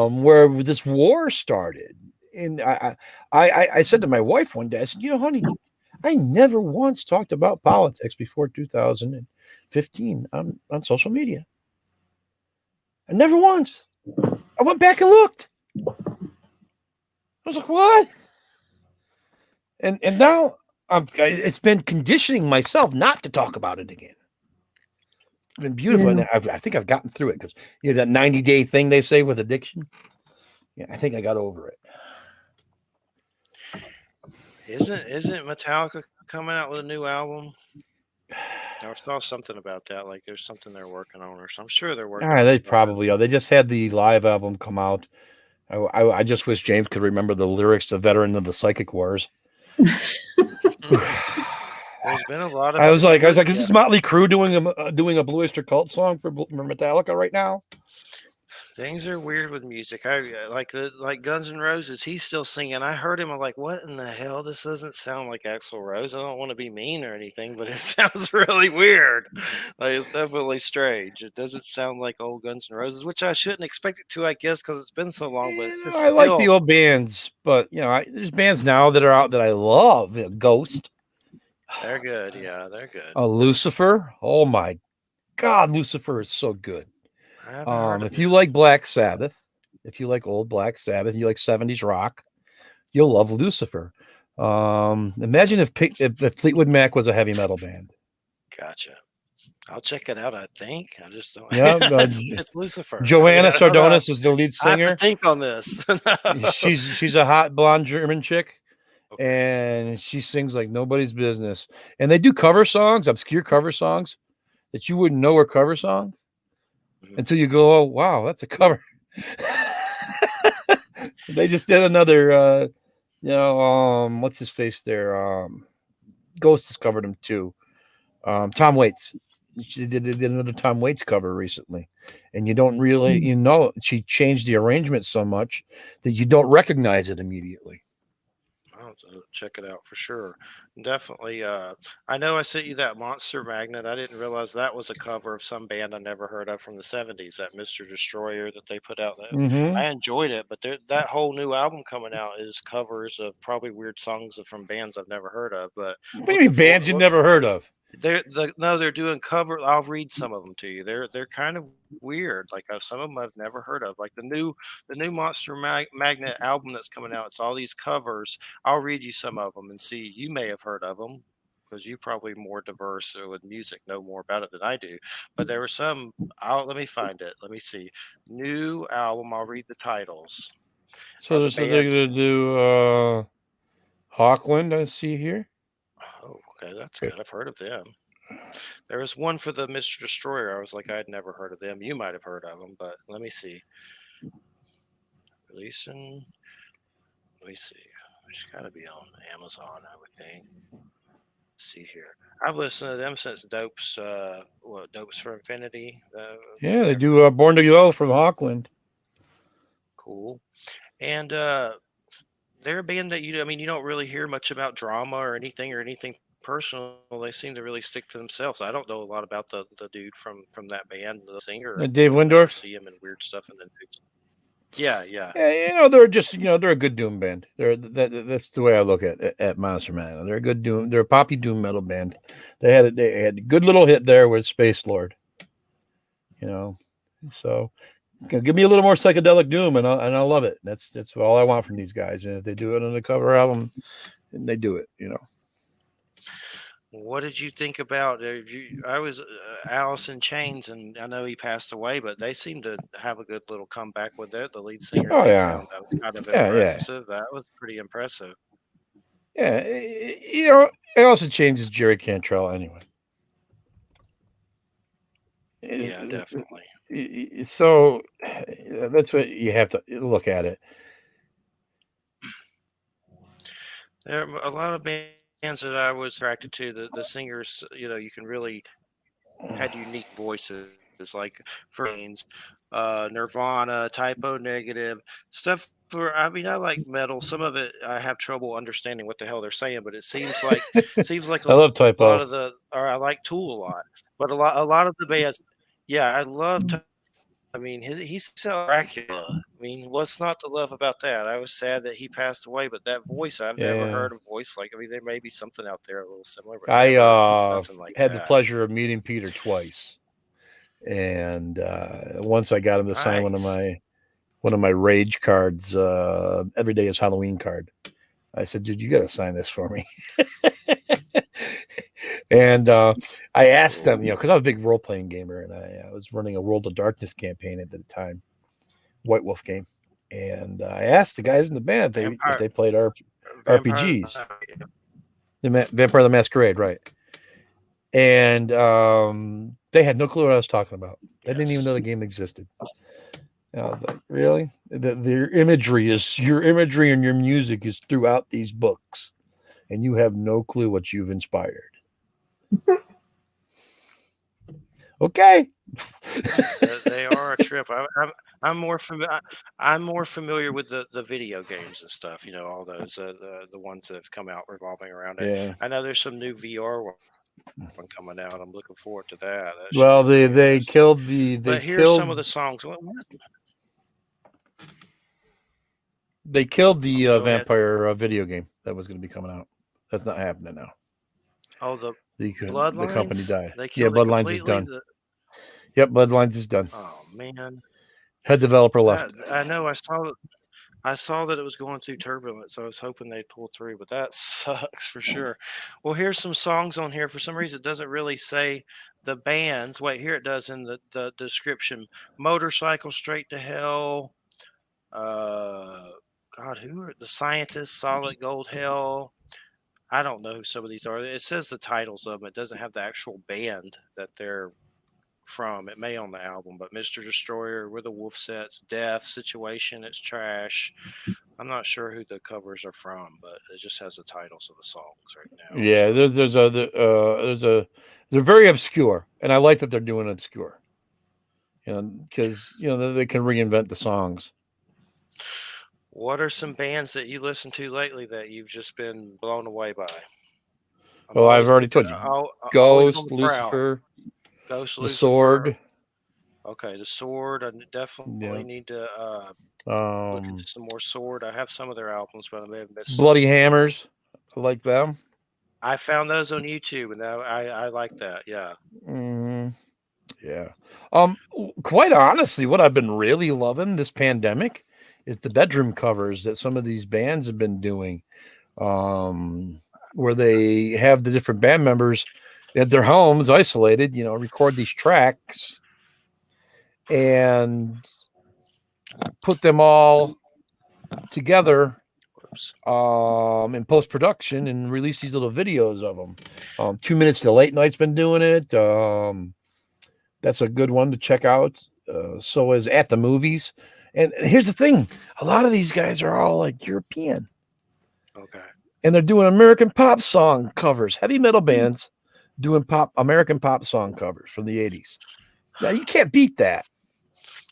Where this war started, and I said to my wife one day, I said, honey, I never once talked about politics before 2015 on social media. I never once. I went back and looked. I was like, what? And now it's been conditioning myself not to talk about it again. It's been beautiful. Yeah. And I think I've gotten through it, because that 90-day thing they say with addiction. Yeah, I think I got over it. Isn't Metallica coming out with a new album? I saw something about that. Like there's something they're working on, or I'm sure they're working on. They probably are. They just had the live album come out. I just wish James could remember the lyrics to "Veteran of the Psychic Wars." There's been a lot of. I was like, is this Motley Crue doing a Blue Oyster Cult song for Metallica right now? Things are weird with music. I like Guns N' Roses. He's still singing. I heard him. I'm like, what in the hell? This doesn't sound like Axl Rose. I don't want to be mean or anything, but it sounds really weird. Like it's definitely strange. It doesn't sound like old Guns N' Roses, which I shouldn't expect it to, I guess, because it's been so long. But I like the old bands, but there's bands now that are out that I love. Ghost, They're good. Yeah, they're good. Lucifer. Oh my God, Lucifer is so good. I haven't heard of If it. you like Black Sabbath, if you like old Black Sabbath, you like 70s rock, you'll love Lucifer. Imagine if Fleetwood Mac was a heavy metal band. Gotcha. I'll check it out. I think I just don't. Yeah, It's Lucifer. I mean, Joanna I don't know. Sardonis is the lead I have to singer. think on this. She's a hot blonde German chick, Okay. and she sings like nobody's business. And they do cover songs, obscure cover songs that you wouldn't know were cover songs Mhm. until you go, "Oh wow, that's a cover." They just did another, what's his face there? Ghost has covered him too. Tom Waits. She did another Tom Waits cover recently, and you don't really, she changed the arrangement so much that you don't recognize it immediately. I'll have to check it out for sure. Definitely. I know I sent you that Monster Magnet. I didn't realize that was a cover of some band I never heard of from the '70s. That Mr. Destroyer that they put out. Mm-hmm. I enjoyed it, but that whole new album coming out is covers of probably weird songs from bands I've never heard of. But What do you mean bands you never heard of? They're doing cover. I'll read some of them to you. They're kind of weird. Like some of them I've never heard of. Like the new Monster Magnet album that's coming out. It's all these covers. I'll read you some of them and see. You may have heard of them because you probably more diverse with music, know more about it than I do. But there were some. Let me find it. Let me see. New album. I'll read the titles. So they're going to do Hawkwind, I see here. Oh, okay, that's good. I've heard of them. There was one for the Mr. Destroyer. I was like, I'd never heard of them. You might have heard of them, but let me see. Releasing. Let me see. It's got to be on Amazon, I would think. Let's see here. I've listened to them since Dopes. Dopes for Infinity. Yeah, they do Born to Go from Hawkwind. Cool. And they're a band that you don't really hear much about drama or anything personal. They seem to really stick to themselves. I don't know a lot about the dude from that band, the singer. Dave I Windorf. see him in weird stuff, and then yeah. Yeah, they're just they're a good doom band. That's the way I look at Monster Man. They're a good doom. They're a poppy doom metal band. They had a good little hit there with Space Lord. So give me a little more psychedelic doom, and I'll love it. That's all I want from these guys. And if they do it on the cover album, then they do it. What did you think about? I was Alice in Chains, and I know he passed away, but they seem to have a good little comeback with it. The lead singer Oh they yeah, found that was kind of yeah. impressive. That was pretty impressive. Yeah, it also changes Jerry Cantrell anyway. Yeah, definitely. So that's what you have to look at it. There are a lot of bands that I was attracted to. The singers, you can really had unique voices, like for instance, Nirvana, Typo Negative, stuff. I like metal. Some of it I have trouble understanding what the hell they're saying, but it seems like I love Typo. lot of I like Tool a lot, but a lot of the bands. Yeah, I love. He's so Dracula. What's not to love about that? I was sad that he passed away, but that voice, I've never heard a voice like. There may be something out there a little similar, but nothing like had that. the pleasure of meeting Peter twice, and once I got him to sign one of my rage cards. Every day is Halloween card. I said, dude, you got to sign this for me. And I asked them, because I was a big role playing gamer, and I was running a World of Darkness campaign at the time, White Wolf game. And I asked the guys in the band if they played RPGs. Vampire the Masquerade, right? And they had no clue what I was talking about. They didn't even know the game existed. And I was like, really? Your imagery and your music is throughout these books, and you have no clue what you've inspired. Okay. They are a trip. I'm more familiar with the video games and stuff. All those the ones that have come out revolving around it. Yeah. I know there's some new VR one coming out. I'm looking forward to that. Well, they killed But here's some of the songs. They killed the vampire video game that was going to be coming out. That's not happening now. Oh, the The Bloodlines? company died. They Yeah, killed it Bloodlines is completely? done. Yep, Bloodlines is done. Oh, man. Head developer left. I know. I saw that it was going through turbulence. So I was hoping they'd pull through, but that sucks for sure. Well, here's some songs on here. For some reason, it doesn't really say the bands. Wait, here it does in the description. Motorcycle Straight to Hell. God, who are the Scientists? Solid Gold Hell. I don't know who some of these are. It says the titles of them. It doesn't have the actual band that they're from. It may on the album, but Mr. Destroyer, Where the Wolf Sets, Death, Situation, It's Trash. I'm not sure who the covers are from, but it just has the titles of the songs right now. Yeah, so. They're very obscure, and I like that they're doing obscure. Because they can reinvent the songs. What are some bands that you listen to lately that you've just been blown away by? I've already told you. Ghost, Lucifer, Ghost, The Lucifer. Sword. Okay, The Sword. I definitely need to look into some more Sword. I have some of their albums, but I may have missed Bloody Hammers. I like them. I found those on YouTube, and I like that. Yeah. Yeah. Quite honestly, what I've been really loving this pandemic is the bedroom covers that some of these bands have been doing, where they have the different band members at their homes, isolated, record these tracks and put them all together in post-production and release these little videos of them. 2 Minutes to Late Night's been doing it. That's a good one to check out. So is At the Movies. And here's the thing. A lot of these guys are all like European. Okay. And they're doing American pop song covers, heavy metal bands doing American pop song covers from the 80s. Now, you can't beat that.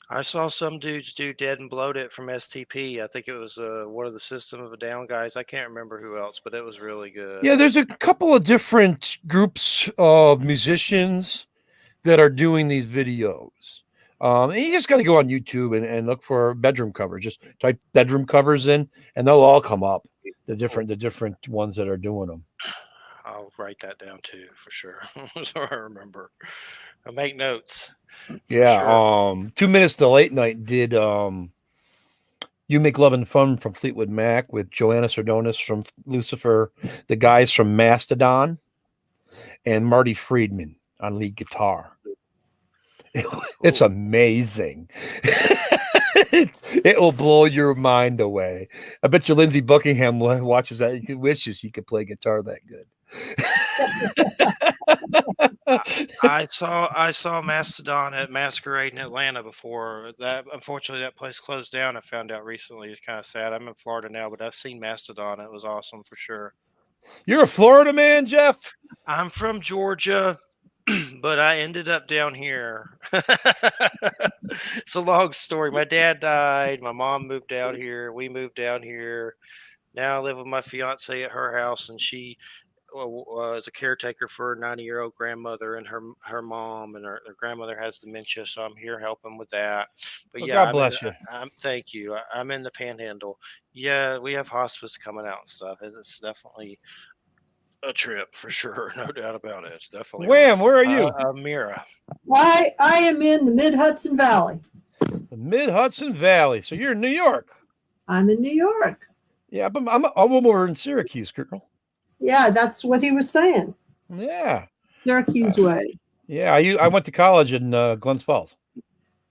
I saw some dudes do Dead and Bloated from STP. I think it was one of the System of a Down guys. I can't remember who else, but it was really good. Yeah, there's a couple of different groups of musicians that are doing these videos. And you just got to go on YouTube and look for bedroom covers. Just type bedroom covers in, and they'll all come up. The different ones that are doing them. I'll write that down too for sure, so I remember. I make notes. Yeah. Sure. 2 Minutes to Late Night did You Make Love and Fun from Fleetwood Mac with Joanna Sardonis from Lucifer, the guys from Mastodon, and Marty Friedman on lead guitar. It's amazing. It will blow your mind away. I bet you Lindsey Buckingham watches that. He wishes he could play guitar that good. I saw Mastodon at Masquerade in Atlanta before. That unfortunately that place closed down. I found out recently. It's kind of sad. I'm in Florida now, but I've seen Mastodon. It was awesome for sure. You're a Florida man, Jeff? I'm from Georgia, but I ended up down here. It's a long story. My dad died. My mom moved out here. We moved down here. Now I live with my fiance at her house, and she is a caretaker for her 90-year-old grandmother and her mom, and her grandmother has dementia, so I'm here helping with that. But well, yeah, God bless you. Thank you. I'm in the Panhandle. Yeah, we have hospice coming out and stuff. It's definitely a trip for sure, no doubt about it. It's definitely. Wham, where are you? Mira. I am in the Mid-Hudson Valley. The Mid-Hudson Valley. So you're in New York. I'm in New York. Yeah, but I'm over in Syracuse, girl. Yeah, that's what he was saying. Yeah. Syracuse way. Yeah, I went to college in Glens Falls.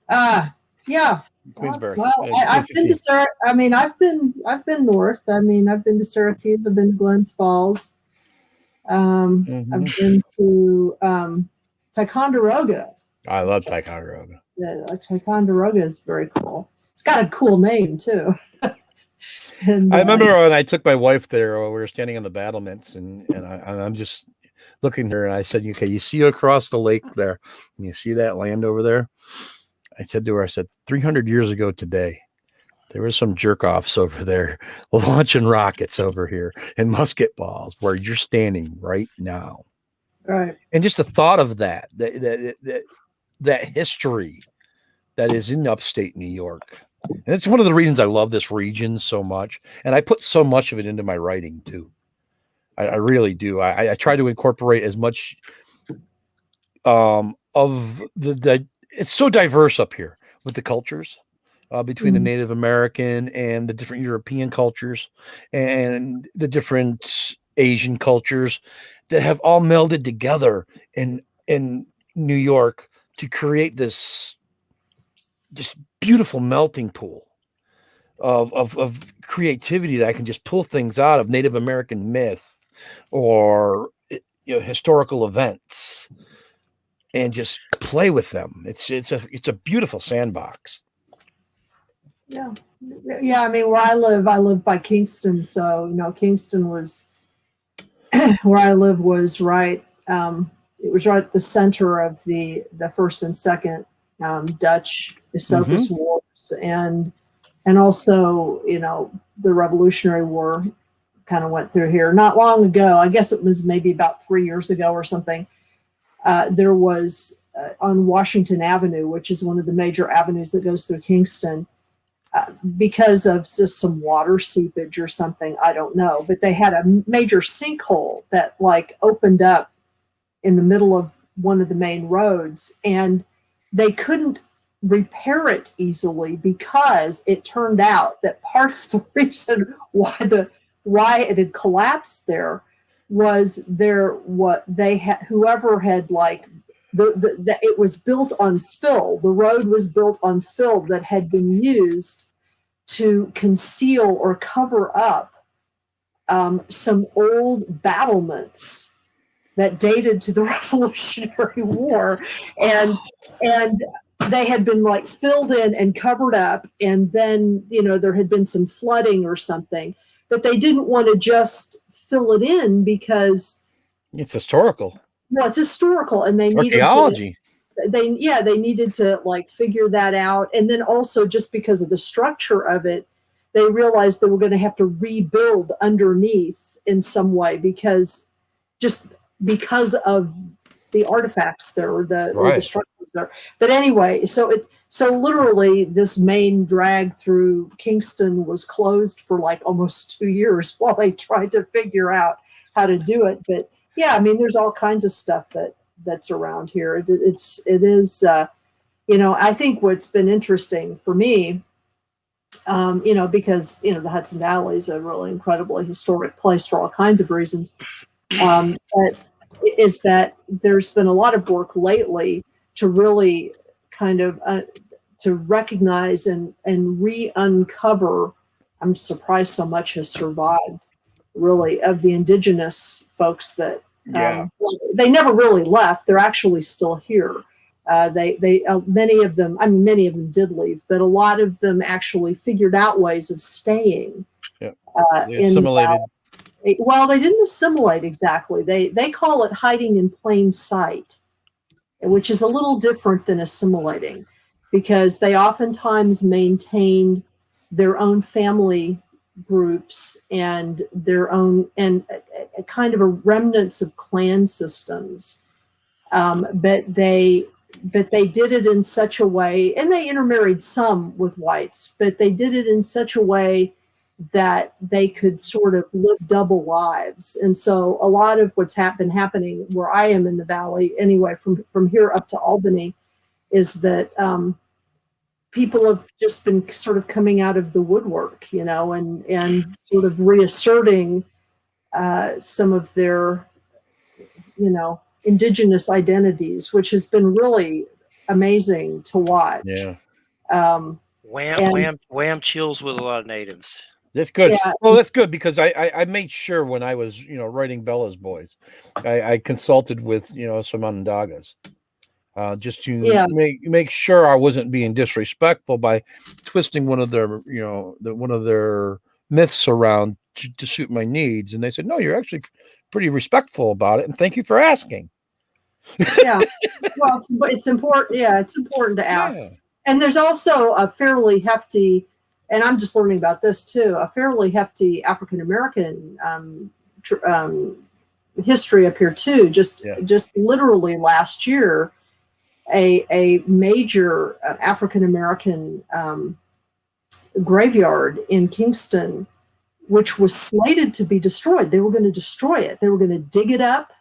Yeah. Queensbury. Well, I've been to I've been north. I've been to Syracuse. I've been to Glens Falls. I've been to Ticonderoga. I love Ticonderoga. Yeah, Ticonderoga is very cool. It's got a cool name too. And, I remember when I took my wife there, we were standing on the battlements, and I'm just looking here, and I said, "Okay, you see across the lake there, and you see that land over there?" I said to her, 300 years ago today, there were some jerk-offs over there launching rockets over here and musket balls where you're standing right now." Right. And just the thought of that history that is in upstate New York. And it's one of the reasons I love this region so much. And I put so much of it into my writing too. I really do. I try to incorporate as much of the it's so diverse up here with the cultures between the Native American and the different European cultures and the different Asian cultures that have all melded together in New York to create this just beautiful melting pool of creativity that I can just pull things out of Native American myth or historical events and just play with them. It's a beautiful sandbox. Yeah. I mean, where I live by Kingston, so Kingston was where I live was right. It was right at the center of the first and second Dutch Esopus Wars, and also the Revolutionary War kind of went through here not long ago. I guess it was maybe about 3 years ago or something. There was on Washington Avenue, which is one of the major avenues that goes through Kingston, because of just some water seepage or something, I don't know. But they had a major sinkhole that like opened up in the middle of one of the main roads, and they couldn't repair it easily because it turned out that part of the reason why it had collapsed there was whoever had like it was built on fill. The road was built on fill that had been used to conceal or cover up some old battlements that dated to the Revolutionary War, and they had been like filled in and covered up, and then there had been some flooding or something, but they didn't want to just fill it in because it's historical. Well, it's historical, and they needed archaeology. They needed to like figure that out, and then also just because of the structure of it, they realized they were going to have to rebuild underneath in some way because of the artifacts there or the structures there. But anyway, so literally this main drag through Kingston was closed for like almost 2 years while they tried to figure out how to do it. But yeah, I mean, there's all kinds of stuff that's around here. It is, I think what's been interesting for me, because, the Hudson Valley is a really incredibly historic place for all kinds of reasons. But is that there's been a lot of work lately to really kind of to recognize and re-uncover. I'm surprised so much has survived, really, of the indigenous folks that they never really left. They're actually still here. Many of them did leave, but a lot of them actually figured out ways of staying. Yeah. They assimilated. Well, they didn't assimilate exactly. They call it hiding in plain sight, which is a little different than assimilating, because they oftentimes maintained their own family groups and their own and a kind of a remnants of clan systems, but they did it in such a way, and they intermarried some with whites, but they did it in such a way that they could sort of live double lives. And so a lot of what's been happening where I am in the valley, anyway, from here up to Albany, is that people have just been sort of coming out of the woodwork, and sort of reasserting some of their, indigenous identities, which has been really amazing to watch. Yeah. Wham chills with a lot of natives. That's good. Yeah. Well, that's good, because I made sure when I was, writing Bella's Boys, I consulted with, some Onondagas, just to make sure I wasn't being disrespectful by twisting one of their, one of their myths around to suit my needs. And they said, no, you're actually pretty respectful about it, and thank you for asking. Yeah. Well, it's important. Yeah, it's important to ask. Yeah. And there's also a fairly hefty, and I'm just learning about this too, a fairly hefty African American history up here too. Just literally last year, a major African American graveyard in Kingston which was slated to be destroyed. They were going to destroy it. They were going to dig it up.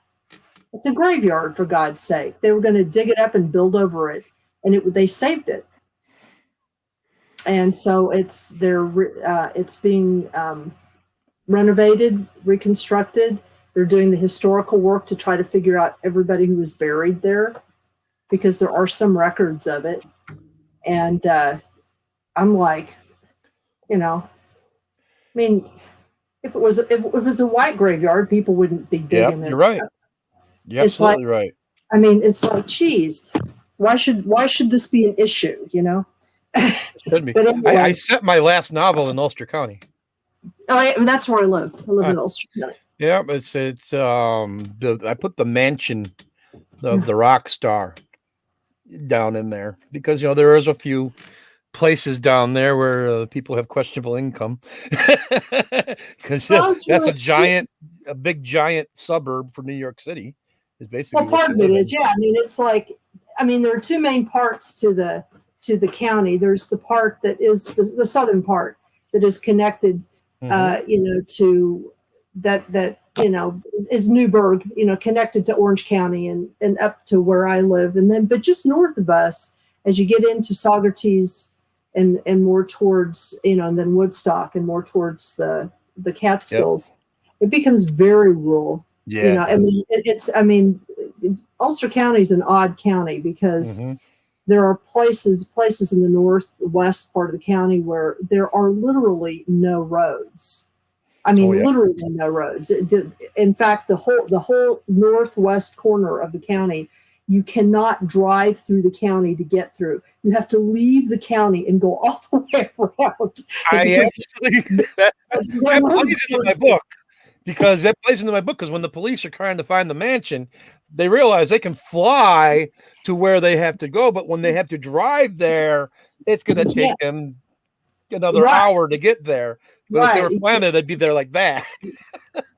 It's a graveyard, for God's sake. They were going to dig it up and build over it, and they saved it. And so it's being renovated, reconstructed. They're doing the historical work to try to figure out everybody who was buried there, because there are some records of it. And I'm like, I mean, if it was a white graveyard, people wouldn't be digging it. You're right. You're absolutely right. I mean, it's like, geez, why should this be an issue? It should be. But anyway, I set my last novel in Ulster County. Oh, that's where I live. I live in Ulster County. Yeah, it's I put the mansion of the rock star down in there because there is a few places down there where people have questionable income because that's a big giant suburb for New York City. Is basically part of it is, yeah. I mean, it's like, there are two main parts to the county. There's the part that is the southern part that is connected, to that is Newburgh, connected to Orange County and up to where I live, but just north of us, as you get into Saugerties and more towards, and then Woodstock and more towards the Catskills, it becomes very rural. Yeah, Ulster County is an odd county because there are places in the northwest part of the county where there are literally no roads. Literally no roads. In fact, the whole northwest corner of the county, you cannot drive through the county to get through. You have to leave the county and go all the way around. That plays into my book. Because that plays into my book. Because when the police are trying to find the mansion, they realize they can fly to where they have to go, but when they have to drive there, it's going to take them another hour to get there. But if they were flying there, they'd be there like that.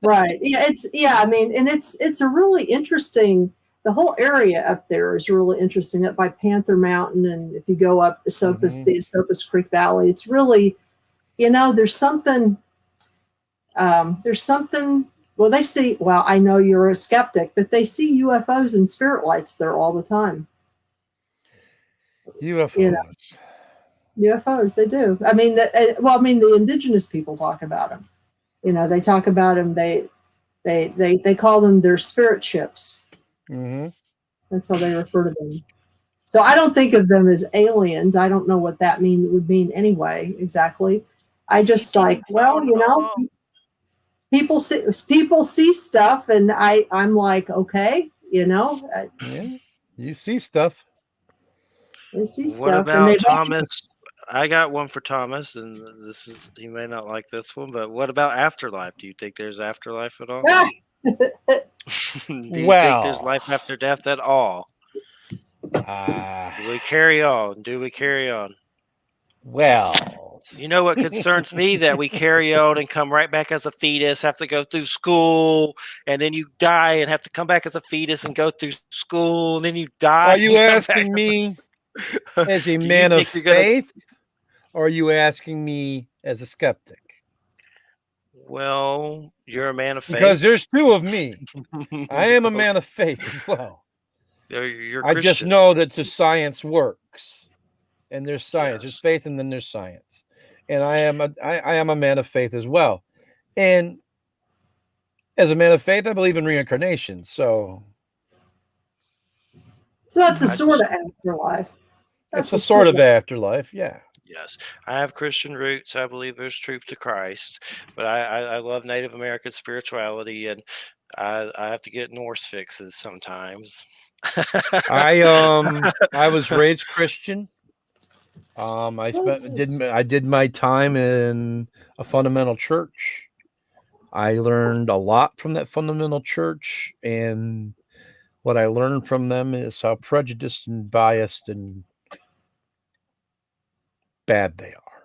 Right. Yeah. It's a really interesting. The whole area up there is really interesting, up by Panther Mountain, and if you go up the Esopus Creek Valley, it's really, there's something. Well, they see. Well, I know you're a skeptic, but they see UFOs and spirit lights there all the time. UFOs. UFOs, they do. The indigenous people talk about them. They talk about them. They call them their spirit ships. Mm-hmm. That's how they refer to them. So I don't think of them as aliens. I don't know what that would mean anyway, exactly. I just people see stuff, and I'm like, okay, you see stuff. They see stuff. What about Thomas? I got one for Thomas, and he may not like this one, but what about afterlife? Do you think there's afterlife at all? Do you think there's life after death at all? Do we carry on? Well, you know what concerns me? That we carry on and come right back as a fetus, have to go through school, and then you die and have to come back as a fetus and go through school, and then you die. Are you asking me as a man of faith, or are you asking me as a skeptic? Well, you're a man of faith. Because there's two of me. I am a man of faith as well. You're I just know that the science works. And there's science. There's faith, and then there's science. And I am a man of faith as well. And as a man of faith, I believe in reincarnation. So that's a sort of afterlife. It's a sort of afterlife, yeah. Yes, I have Christian roots. I believe there's truth to Christ, but I love Native American spirituality, and I have to get Norse fixes sometimes. I was raised Christian. I did my time in a fundamental church. I learned a lot from that fundamental church, and what I learned from them is how prejudiced and biased and bad they are,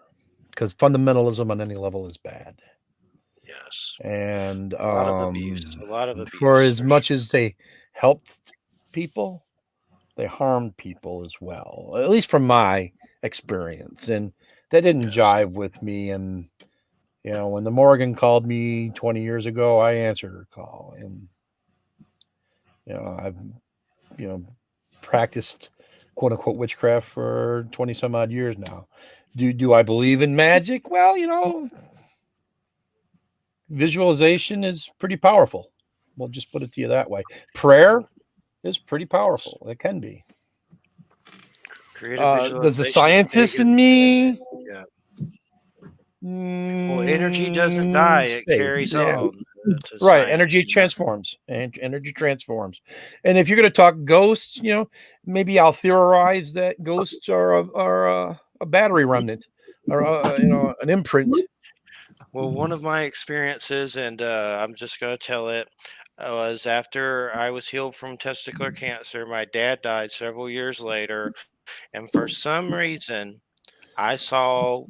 because fundamentalism on any level is bad. Yes, and a lot of abuse. For as much as they helped people, they harmed people as well. At least from my experience, and that didn't jive with me. And You know, when the Morgan called me 20 years ago, I answered her call. And, you know, I've, you know, practiced quote unquote witchcraft for 20 some odd years now. Do I believe in magic? Well, you know, visualization is pretty powerful. We'll just put it to you that way. Prayer is pretty powerful. It can be. Creative Does the visualization is scientist big. in me? Yeah. Well, energy doesn't die; it carries Yeah. on to Right. science. Energy transforms. And energy transforms. And if you're going to talk ghosts, you know, maybe I'll theorize that ghosts are a battery remnant or you know, an imprint. Well, one of my experiences, and I'm just going to tell it, was after I was healed from testicular cancer. My dad died several years later, and for some reason, I saw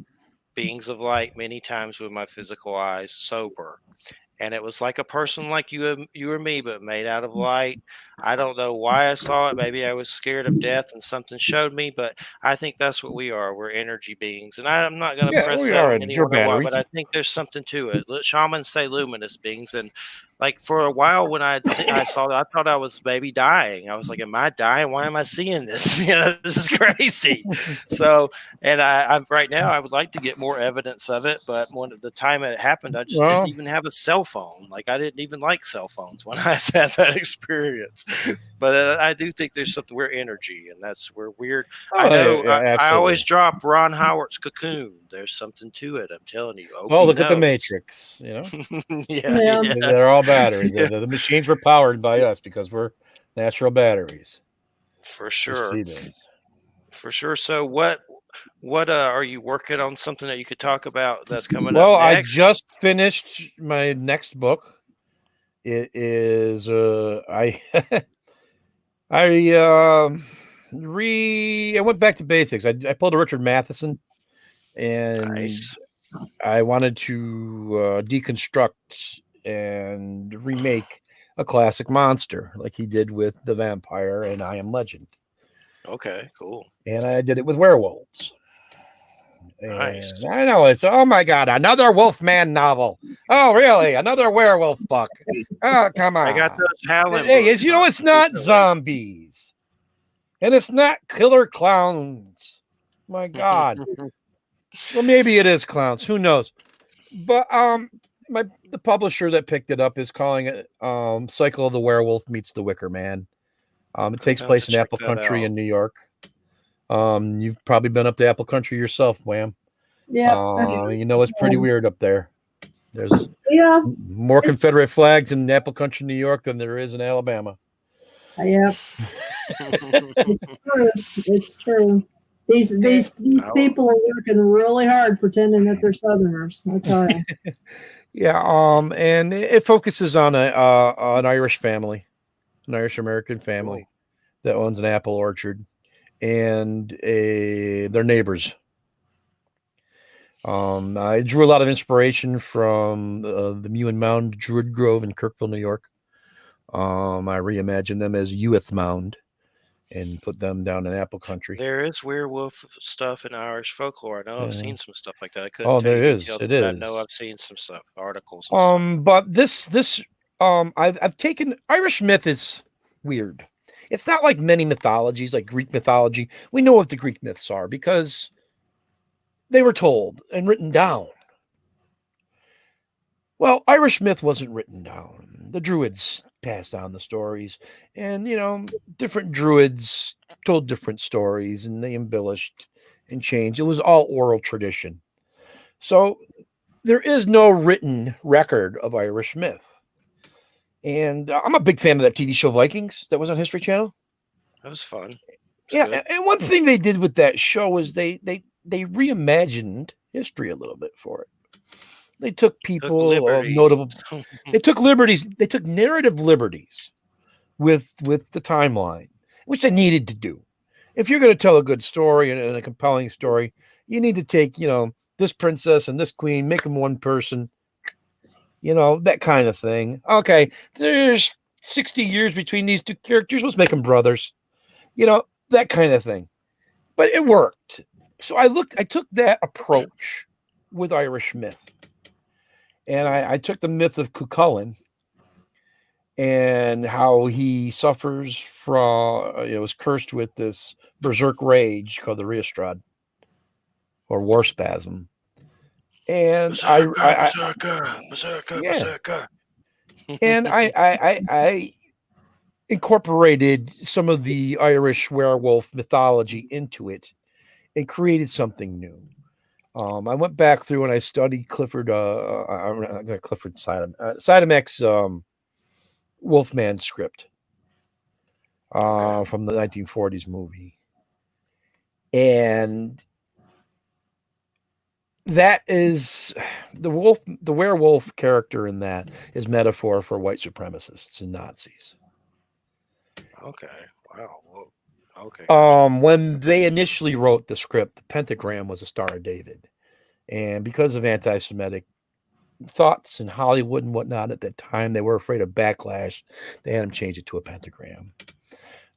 beings of light many times with my physical eyes, sober. And it was like a person like you or me, but made out of light. I don't know why I saw it. Maybe I was scared of death and something showed me, but I think that's what we are. We're energy beings, and I'm not going to Yeah, press we that are on energy or anyone or why, but batteries. I think there's something to it. Shamans say luminous beings, and like for a while when I saw that, I thought I was maybe dying. I was like, "Am I dying? Why am I seeing this? You know, this is crazy." So, and I'm right now. I would like to get more evidence of it, but when the time it happened, I just didn't Well, even have a cell phone. Like I didn't even like cell phones when I had that experience. But I do think there's something. We're energy, and we're weird. I oh, know. yeah, I always absolutely. drop Ron Howard's Cocoon. There's something to it. I'm telling you. Well, Opie look at the knows. Matrix, you know. Yeah, Yeah. yeah, They're all batteries. yeah, The machines were powered by us because we're natural batteries. for Just sure, feeders. for sure. So what are you working on? Something that you could talk about that's coming up Well, I next? just finished my next book. It is I I went back to basics. I pulled a Richard Matheson and Nice. I wanted to deconstruct and remake a classic monster like he did with the vampire and I Am Legend. Okay, cool. And I did it with werewolves. Nice. And I know it's, oh my God, another Wolfman novel. Oh, really? Another werewolf book. Oh, come I got on. those Howling Hey, books you know, on it's not recently. zombies and it's not killer clowns. My God. Well, maybe it is clowns. Who knows? But the publisher that picked it up is calling it Cycle of the Werewolf Meets the Wicker Man. It I'm takes gonna have to place in check Apple that Country out. in New York. You've probably been up to Apple Country yourself, Wham. Yep. You know it's pretty weird up there. There's Yeah. more It's Confederate flags in Apple Country, New York, than there is in Alabama. yep. It's true. It's true. These Oh, people are working really hard pretending that they're Southerners. I tell you. Yeah. And it focuses on an Irish family, an Irish American family cool. that owns an apple orchard, and their neighbors. I drew a lot of inspiration from the Mew and Mound Druid Grove in Kirkville, New York. I reimagined them as Uith Mound and put them down in Apple Country. There is werewolf stuff in Irish folklore. I know I've Yeah. seen some stuff like that. I couldn't Oh, tell you there is. details, It but I know is. I've seen some stuff, articles and stuff. But this I've taken Irish myth is weird. It's not like many mythologies, like Greek mythology. We know what the Greek myths are because they were told and written down. Well, Irish myth wasn't written down. The Druids passed down the stories, and different Druids told different stories, and they embellished and changed. It was all oral tradition. So there is no written record of Irish myth. And I'm a big fan of that TV show Vikings that was on History Channel. That was fun. It's Yeah, good. and one thing they did with that show is they reimagined history a little bit for it. They took Took people of liberties. notable. They took liberties. They took narrative liberties with the timeline, which they needed to do. If you're going to tell a good story and a compelling story, you need to take this princess and this queen, make them one person. That kind of thing. Okay, there's 60 years between these two characters. Let's make them brothers. That kind of thing. But it worked. So I took that approach with Irish myth. And I took the myth of Cuchulainn and how he suffers from, was cursed with this berserk rage called the Rheostrad or war spasm. And berserker. And I incorporated some of the Irish werewolf mythology into it and created something new. I went back through and I studied Clifford Sidemeck's Wolfman script from the 1940s movie. And that is the werewolf character in that is metaphor for white supremacists and Nazis. Okay. Wow. Well, okay. Gotcha. When they initially wrote the script, the pentagram was a Star of David. And because of anti-Semitic thoughts in Hollywood and whatnot at that time, they were afraid of backlash. They had them change it to a pentagram.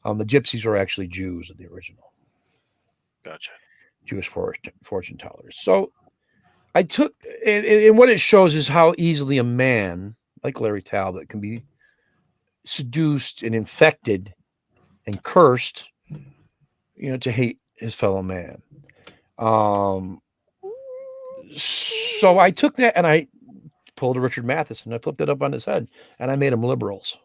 The gypsies were actually Jews in the original. Gotcha. Jewish fortune tellers. So I took, and what it shows is how easily a man like Larry Talbot can be seduced and infected and cursed, to hate his fellow man. So I took that and I pulled a Richard Matheson and I flipped it up on his head and I made him liberals.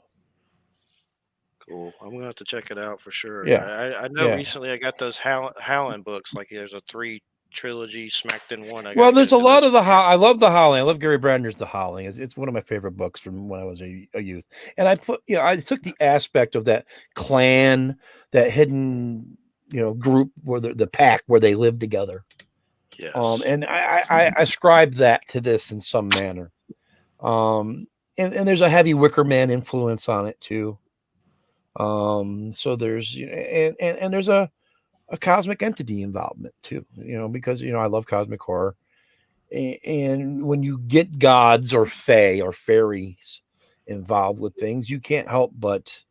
Cool. I'm gonna have to check it out for sure. Yeah. I know recently I got those Howland books. Like there's a 3 trilogy smacked in one. Well, there's a lot of I love the Howling. I love Gary Brandner's The Howling. It's one of my favorite books from when I was a youth. And I I took the aspect of that clan, that hidden, group where the pack where they live together. Yes. And I ascribe that to this in some manner. And there's a heavy Wicker Man influence on it too. So there's and there's a cosmic entity involvement too, because I love cosmic horror, and when you get gods or fae or fairies involved with things, you can't help but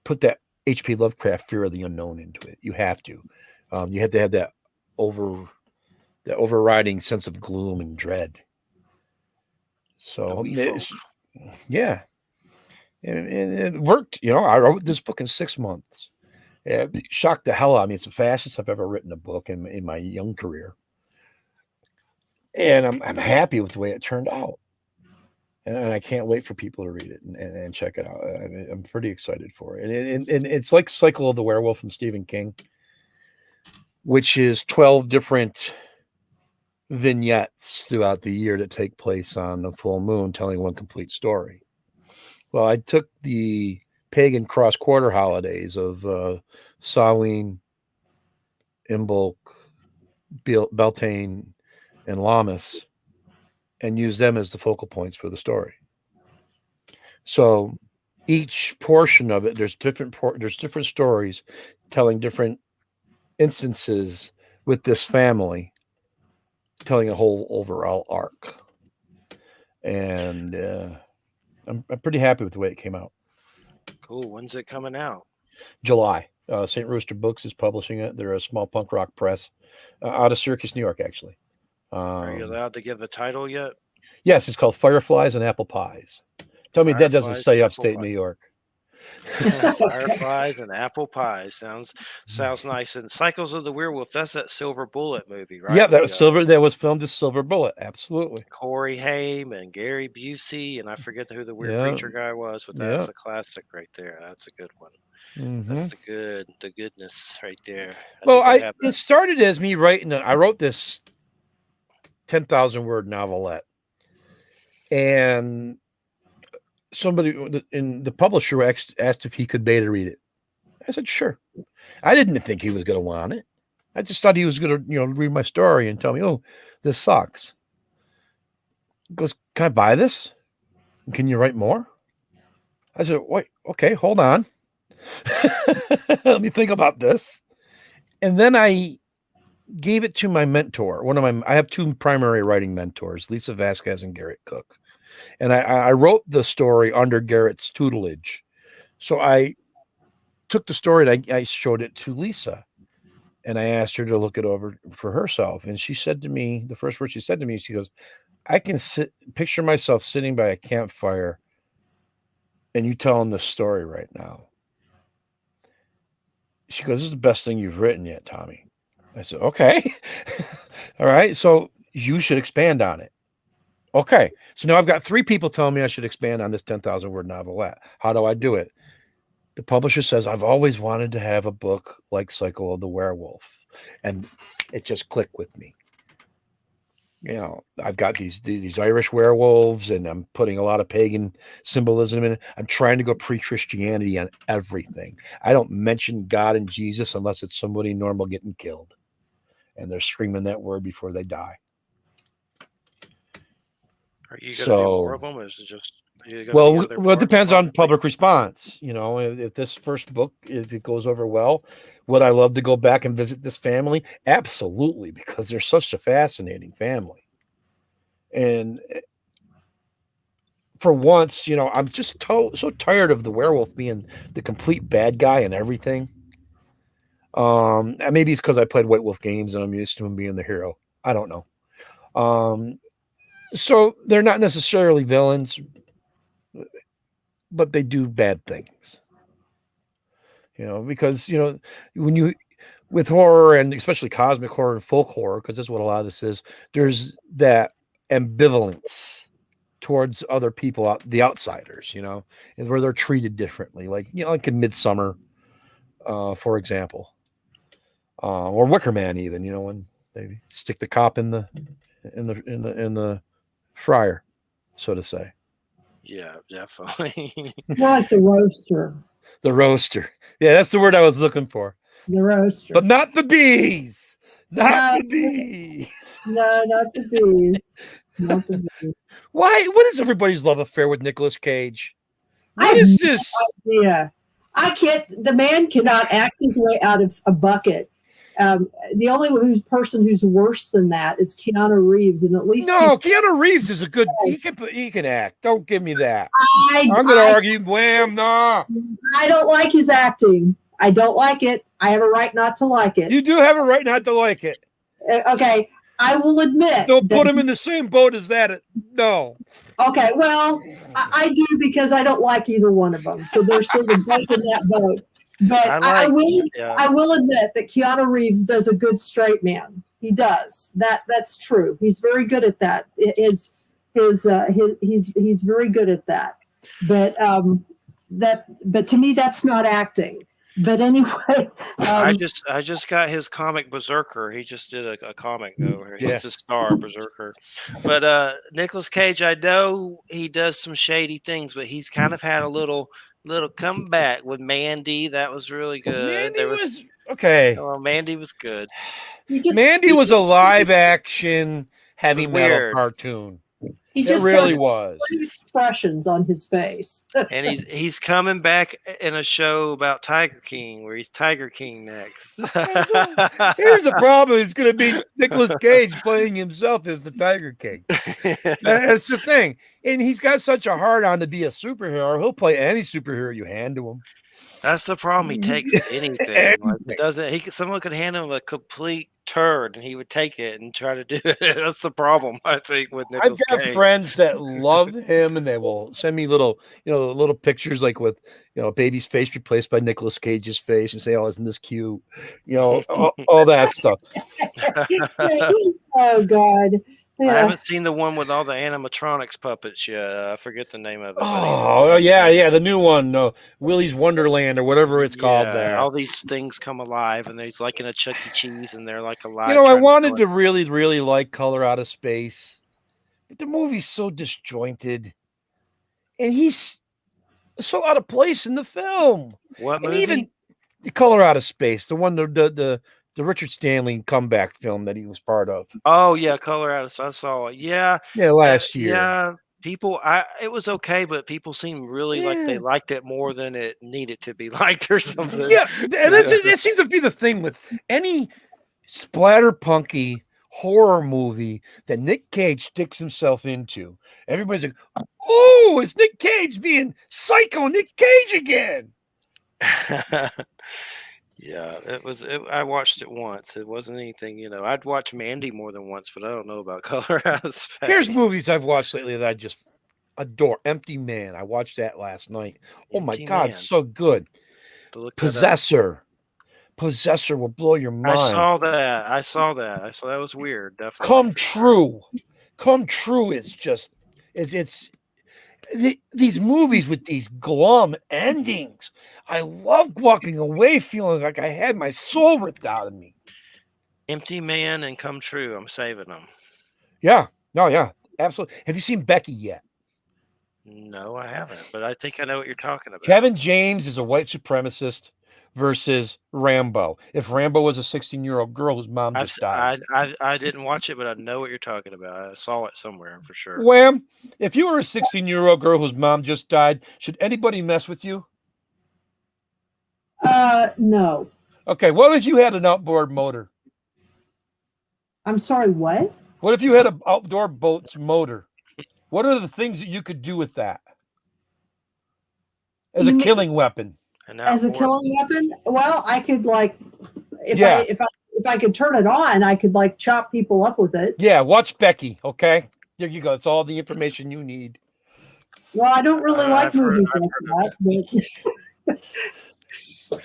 put that H.P. Lovecraft fear of the unknown into it. You have to have that overriding sense of gloom and dread. So yeah. And it worked. I wrote this book in 6 months. It shocked the hell out of me. It's the fastest I've ever written a book in my young career. And I'm happy with the way it turned out. And I can't wait for people to read it and check it out. I'm pretty excited for it. And it's like Cycle of the Werewolf from Stephen King, which is 12 different vignettes throughout the year that take place on the full moon, telling one complete story. Well, I took the pagan cross-quarter holidays of Samhain, Imbolc, Beltane, and Lammas and used them as the focal points for the story. So each portion of it, there's different stories telling different instances with this family, telling a whole overall arc. And I'm pretty happy with the way it came out. Cool. When's it coming out? July. St. Rooster Books is publishing it. They're a small punk rock press out of Syracuse, New York, actually. Are you allowed to give a title yet? Yes, it's called Fireflies and Apple Pies. Tell me that doesn't say upstate New York. Fireflies and apple pies sounds nice. And Cycles of the Werewolf, that's that Silver Bullet movie, right? Yeah, that was that was filmed as Silver Bullet. Absolutely. Corey Haim and Gary Busey, and I forget who the weird preacher guy was, but that's a classic right there. That's a good one. Mm-hmm. That's the goodness right there. It started as me writing. I wrote this 10,000 word novelette, and somebody in the publisher asked if he could beta read it. I said, sure. I didn't think he was going to want it. I just thought he was going to, read my story and tell me, oh, this sucks. He goes, can I buy this? Can you write more? I said, wait, okay, hold on. Let me think about this. And then I gave it to my mentor. I have 2 primary writing mentors, Lisa Vasquez and Garrett Cook. And I wrote the story under Garrett's tutelage. So I took the story and I showed it to Lisa. And I asked her to look it over for herself. And she said to me, the first word she said to me, she goes, I can picture myself sitting by a campfire and you telling this story right now. She goes, "This is the best thing you've written yet, Tommy." I said, "Okay." All right. So you should expand on it. Okay. So now I've got 3 people telling me I should expand on this 10,000 word novelette. How do I do it? The publisher says, "I've always wanted to have a book like Cycle of the Werewolf." And it just clicked with me. I've got these Irish werewolves, and I'm putting a lot of pagan symbolism in it. I'm trying to go pre-Christianity on everything. I don't mention God and Jesus unless it's somebody normal getting killed, and they're screaming that word before they die. Are you going to do more of them, or is it just? Well, it depends on public response. If this first book, if it goes over well, would I love to go back and visit this family? Absolutely, because they're such a fascinating family. And for once, I'm just so tired of the werewolf being the complete bad guy and everything. And maybe it's because I played White Wolf games and I'm used to him being the hero. I don't know. So they're not necessarily villains, but they do bad things. Because when you with horror, and especially cosmic horror and folk horror, because that's what a lot of this is, there's that ambivalence towards other people, the outsiders, and where they're treated differently, like in Midsummer, for example, or Wicker Man, even when they stick the cop in the fryer, so to say. Yeah, definitely. Not the roaster. The roaster. Yeah, that's the word I was looking for. The roaster. But not the bees. The bees. No, not the bees. Not the bees. Why? What is everybody's love affair with Nicolas Cage? What is this? Yeah, I can't. The man cannot act his way out of a bucket. The only person who's worse than that is Keanu Reeves, and at least Keanu Reeves is a good. He can act. Don't give me that. I'm going to argue. Wham! No. I don't like his acting. I don't like it. I have a right not to like it. You do have a right not to like it. Okay, I will admit. Don't put him in the same boat as that. No. Okay, well, I do, because I don't like either one of them. So they're sort of both in that boat. But I will admit that Keanu Reeves does a good straight man. He does. That's true. He's very good at that. He's very good at that. But to me, that's not acting. But anyway, I just got his comic Berserker. He just did a comic over here. He's a star, Berserker. But Nicolas Cage, I know he does some shady things, but he's kind of had a little comeback with Mandy. That was really good. Mandy was okay. Oh, Mandy was good. Mandy was a live action heavy metal cartoon. He just really was expressions on his face. And he's coming back in a show about Tiger King, where he's Tiger King next. Here's the problem: it's going to be Nicolas Cage playing himself as the Tiger King. That's the thing, and he's got such a hard on to be a superhero. He'll play any superhero you hand to him. That's the problem. He takes anything. Someone could hand him a complete turd, and he would take it and try to do it. That's the problem, I think, with Nicolas Cage. I've got friends that love him, and they will send me little pictures, like with a baby's face replaced by Nicolas Cage's face, and say, "Oh, isn't this cute?" All that stuff. Oh God. Yeah. I haven't seen the one with all the animatronics puppets yet. I forget the name of it. Oh, yeah, the new one, Willy's Wonderland or whatever it's called. There, all these things come alive, and there's like in a Chuck E. Cheese, and they're like alive. I wanted to really, really like Color Out of Space, but the movie's so disjointed, and he's so out of place in the film. What movie? Even the Color Out of Space, the one the Richard Stanley comeback film that he was part of. Oh yeah, Color Out of Space. I saw it. Yeah, last year. Yeah, people. It was okay, but people seemed really like they liked it more than it needed to be liked, or something. Yeah, and it seems to be the thing with any splatterpunky horror movie that Nick Cage sticks himself into. Everybody's like, "Oh, it's Nick Cage being psycho Nick Cage again." Yeah, it was. I watched it once. It wasn't anything, I'd watch Mandy more than once, but I don't know about Color Out of Space. Here's movies I've watched lately that I just adore. Empty Man. I watched that last night. Oh my Empty God, Man. so good. To look that up. Possessor. Possessor will blow your mind. I saw that. That was weird. Definitely. Come True. Come True is just it's these movies with these glum endings. I love walking away feeling like I had my soul ripped out of me. Empty Man and Come True. I'm saving them. Yeah. No, yeah. Absolutely. Have you seen Becky yet? No, I haven't, but I think I know what you're talking about. Kevin James is a white supremacist versus Rambo. If Rambo was a 16-year-old girl whose mom just died. I didn't watch it, but I know what you're talking about. I saw it somewhere for sure. Wham! If you were a 16-year-old girl whose mom just died, should anybody mess with you? No. Okay, what if you had an outboard motor? I'm sorry, what? What if you had an outdoor boat's motor? What are the things that you could do with that as a killing weapon? As a killing weapon? Well, I could if I could turn it on, I could chop people up with it. Yeah, watch Becky. Okay, there you go. It's all the information you need. Well, I don't really like movies like that. But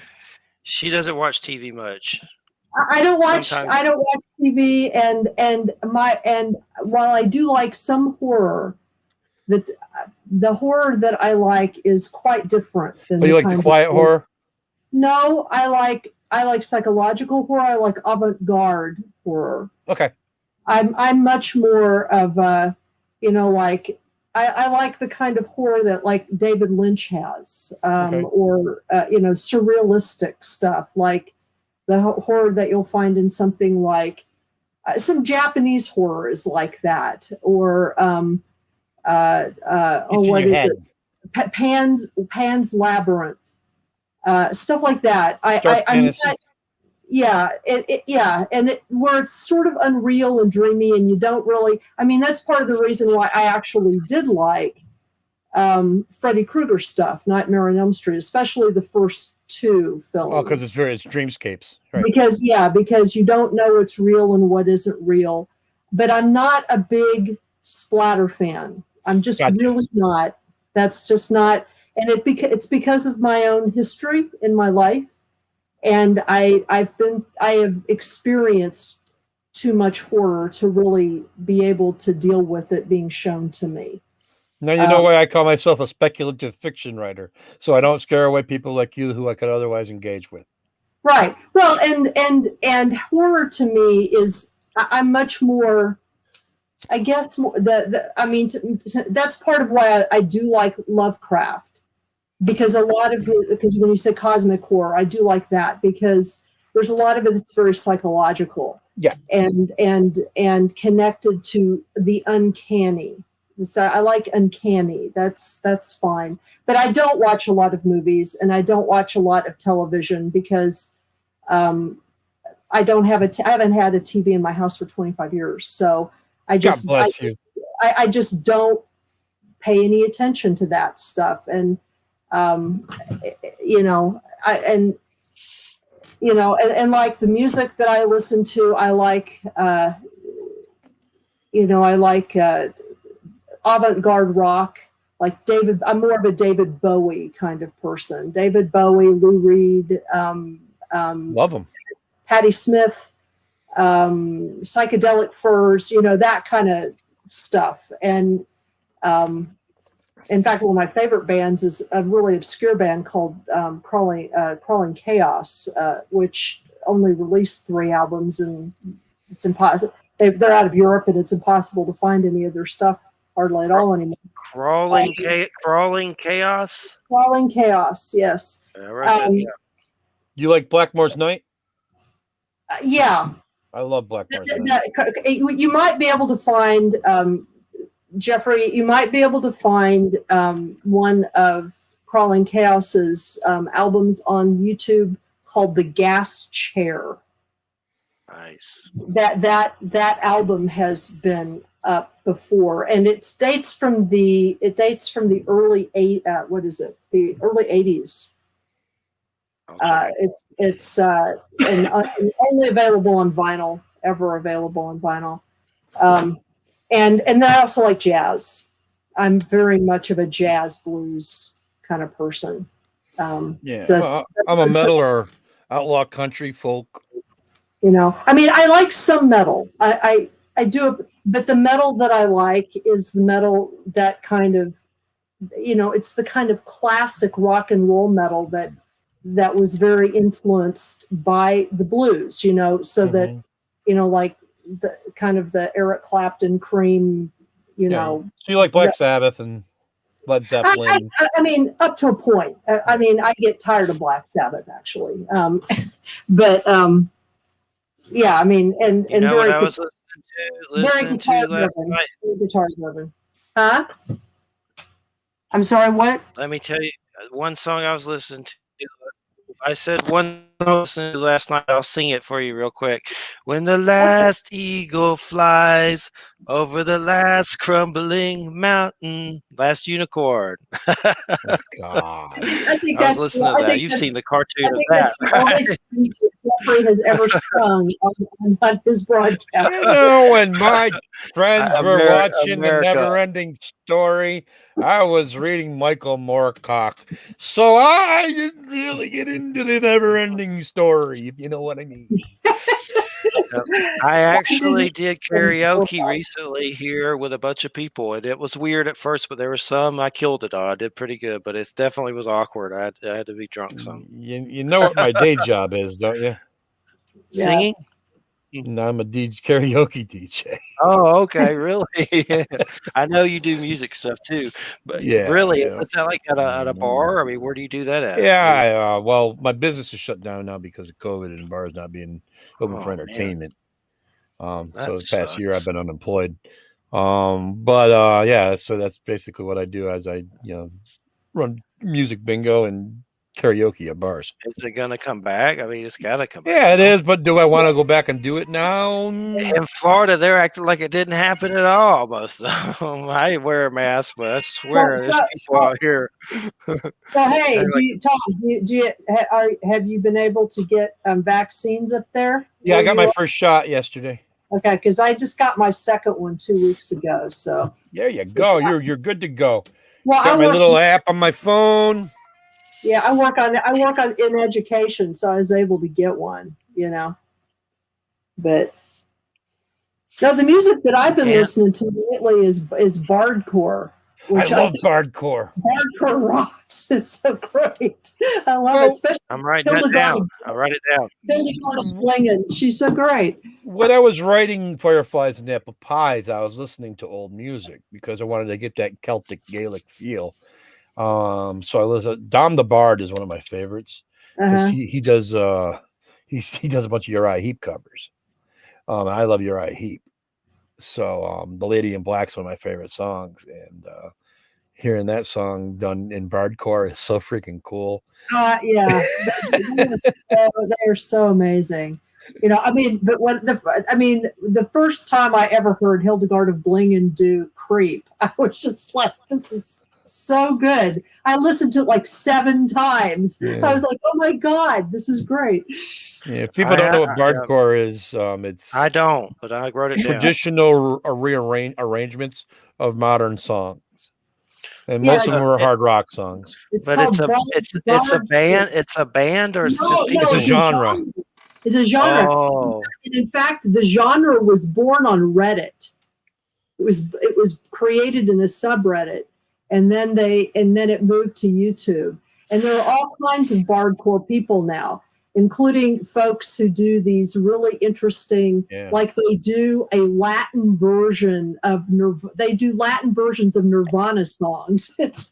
she doesn't watch TV much. I don't watch TV, and while I do like some horror, the horror that I like is quite different than. Oh, you like the quiet horror? No, I like psychological horror. I like avant-garde horror. Okay. I'm much more of I like the kind of horror that like David Lynch has, or surrealistic stuff like the horror that you'll find in something like some Japanese horror is like that, or what is it? Pan's Labyrinth, stuff like that. I'm not, yeah, where it's sort of unreal and dreamy, and you don't really. I mean, that's part of the reason why I actually did like Freddy Krueger stuff, Nightmare on Elm Street, especially the first two films. Oh, because it's dreamscapes, right? Because you don't know what's real and what isn't real. But I'm not a big splatter fan. I'm just really not. That's just not, and it's because of my own history in my life, and I have experienced too much horror to really be able to deal with it being shown to me. Now you know why I call myself a speculative fiction writer, so I don't scare away people like you who I could otherwise engage with. Right. Well, and horror to me is I'm much more. I guess that's part of why I do like Lovecraft, because because when you say cosmic horror, I do like that because there's a lot of it that's very psychological, and connected to the uncanny. So I like uncanny. That's fine, but I don't watch a lot of movies and I don't watch a lot of television because I haven't had a TV in my house for 25 years, so. I just don't pay any attention to that stuff, and like the music that I listen to, I like avant-garde rock, like David. I'm more of a David Bowie kind of person. David Bowie, Lou Reed, love them. Patti Smith. Psychedelic Furs, that kind of stuff. And in fact, one of my favorite bands is a really obscure band called Crawling Chaos, which only released 3 albums, and it's impossible. They're out of Europe, and it's impossible to find any of their stuff hardly at all anymore. Crawling Chaos. Crawling Chaos, yes. You like Blackmore's Night? Yeah. I love Blackmore's Night. You might be able to find, Jeffrey, you might be able to find one of Crawling Chaos's albums on YouTube called The Gas Chair. Nice. That album has been up before, and it dates from the early the early 80s. It's and only available on vinyl, ever available on vinyl. And then I also like jazz. I'm very much of a jazz blues kind of person. So I'm a metal or outlaw country folk. I mean, I like some metal. I do, but the metal that I like is the metal that kind of, it's the kind of classic rock and roll metal that was very influenced by the blues, so that, like the kind of the Eric Clapton, Cream, So you like Black Sabbath and Led Zeppelin? I mean, up to a point. I mean, I get tired of Black Sabbath actually, but yeah, I mean, and very, I was listening to last night. Guitar driven. Huh? I'm sorry. What? Let me tell you, one song I was listening to. I said one song I listened to last night. I'll sing it for you real quick. When the last eagle flies over the last crumbling mountain, last unicorn. Oh, God. I was listening to that. You've seen the cartoon of that, right? Jeffrey has ever sung on his broadcast. When my friends were watching the Never-Ending Story, I was reading Michael Moorcock, so I didn't really get into the Never-Ending Story, if you know what I mean. I actually did karaoke recently here with a bunch of people, and it was weird at first, but there was some I killed it on. I did pretty good, but it definitely was awkward. I had to be drunk some. You know what my day job is, don't you? Singing? No, I'm a karaoke DJ. Oh, okay, really? I know you do music stuff too, but really, what's that like at a bar? I mean, where do you do that at? Yeah, well, my business is shut down now because of COVID and bars not being open for entertainment. So the past year I've been unemployed. But so that's basically what I do as I run music bingo and karaoke at bars. Is it gonna come back? I mean, it's gotta come back. Yeah, it is, but do I want to go back and do it now? In Florida, they're acting like it didn't happen at all. Most of them. I wear a mask, but I swear there's people out here. Well, hey, Tom, have you been able to get vaccines up there? Yeah, I got my first shot yesterday. Okay, because I just got my second one 2 weeks ago. So there you go. You're good to go. Well, got my little app on my phone. Yeah, I work on in education, so I was able to get one, But no, the music that I've been listening to lately is bardcore. Which I love bardcore. Bardcore rocks. It's so great. I love it. Especially I'm writing that down. I'll write it down. Flinging. She's so great. When I was writing Fireflies and Apple Pies, I was listening to old music because I wanted to get that Celtic Gaelic feel. So I listen. Dom the Bard is one of my favorites because he does he does a bunch of Uriah Heep covers. I love Uriah Heep. So The Lady in Black's one of my favorite songs, and hearing that song done in bardcore is so freaking cool. Yeah, they're so amazing. I mean, but the first time I ever heard Hildegard of Bingen do Creep, I was just like, this is so good. I listened to it like 7 times. I was like, oh my God, this is great. Yeah, if people don't know what bardcore is, it's I don't, but I wrote it down. Traditional arrangements of modern songs. And most of them are hard rock songs. It's a band. It's a band, or it's just people. It's a genre. It's a genre. Oh. And in fact, the genre was born on Reddit. It was created in a subreddit, and then it moved to YouTube. And there are all kinds of bardcore people now, including folks who do these really interesting, like they do a Latin version of they do Latin versions of Nirvana songs. It's,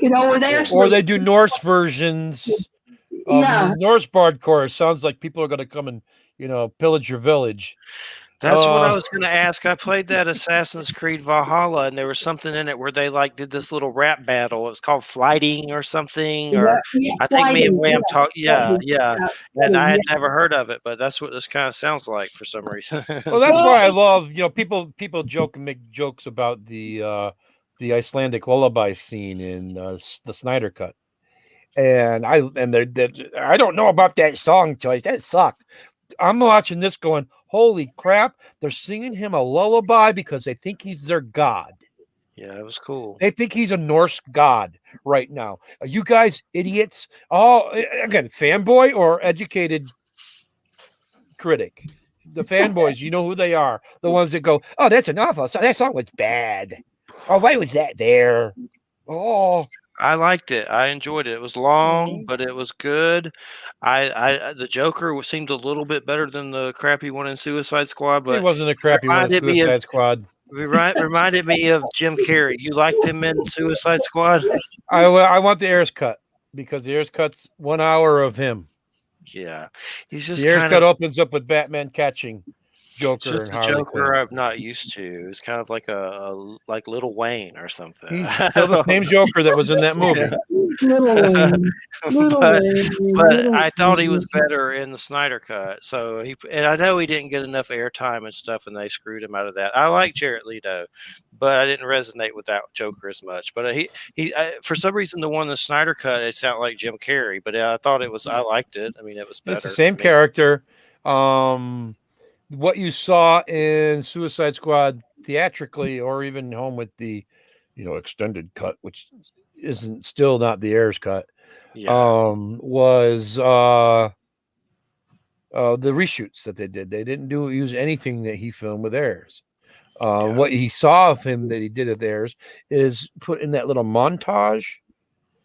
where they actually, or they do Norse versions. Norse bardcore. Sounds like people are going to come and pillage your village. That's what I was going to ask. I played that Assassin's Creed Valhalla, and there was something in it where they did this little rap battle. It was called Flighting or something, or I think me and Wham talked. Yeah. And I had never heard of it, but that's what this kind of sounds like for some reason. Well, that's why I love people joke and make jokes about the Icelandic lullaby scene in the Snyder Cut. And I don't know about that song choice. That sucked. I'm watching this going, holy crap! They're singing him a lullaby because they think he's their god. Yeah, it was cool. They think he's a Norse god right now. Are you guys idiots? Oh, again, fanboy or educated critic? The fanboys, you know who they are. The ones that go, oh, that's an awful song. That song was bad. Oh, why was that there? Oh, I liked it. I enjoyed it. It was long, but it was good. The Joker seemed a little bit better than the crappy one in Suicide Squad, he but wasn't a crappy one in reminded me of Suicide Squad. reminded me of Jim Carrey. You liked him in Suicide Squad? I want the Ayers cut because the Ayers cut's 1 hour of him. Yeah, he's just The Ayers kind cut of opens up with Batman catching Joker just and the Harley Joker Quinn. I'm not used to. It's kind of like like Little Wayne or something. He's still the same Joker that was in that movie. But I thought he was better in the Snyder cut. So and I know he didn't get enough airtime and stuff, and they screwed him out of that. I like Jared Leto, but I didn't resonate with that Joker as much. But for some reason, the one in the Snyder cut, it sounded like Jim Carrey. But I thought I liked it. I mean, it was better. It's the same character. What you saw in Suicide Squad theatrically, or even home with the, extended cut, which isn't still not the Ayers cut, was the reshoots that they did. They didn't use anything that he filmed with Ayers. What he saw of him that he did with Ayers is put in that little montage.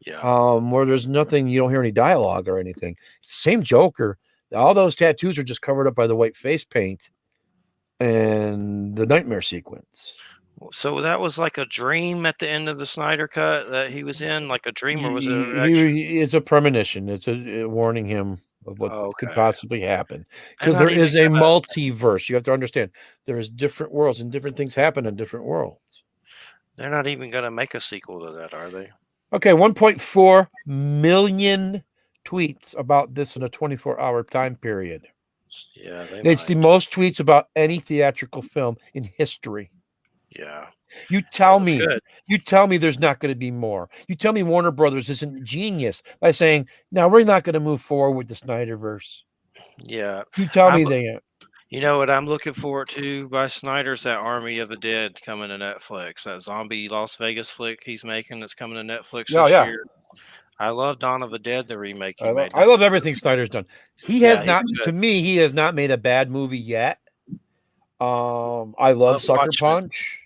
Where there's nothing, you don't hear any dialogue or anything. Same Joker. All those tattoos are just covered up by the white face paint and the nightmare sequence. So that was like a dream at the end of the Snyder cut that he was in, like a dream, or was it? It's a premonition. It's a warning him of what could possibly happen. Because there is a multiverse. You have to understand there is different worlds and different things happen in different worlds. They're not even going to make a sequel to that, are they? Okay, 1.4 million tweets about this in a 24-hour time period. Yeah, it's the most tweets about any theatrical film in history. Yeah. You tell me there's not going to be more. You tell me Warner Brothers isn't genius by saying, no, we're not going to move forward with the Snyderverse. Yeah. You tell me they ain't. You know what I'm looking forward to by Snyder's that Army of the Dead coming to Netflix. That zombie Las Vegas flick he's making that's coming to Netflix this year. I love Dawn of the Dead, the remake he made. I love everything Snyder's done. He has not, to me, he has not made a bad movie yet. I love Sucker Punch.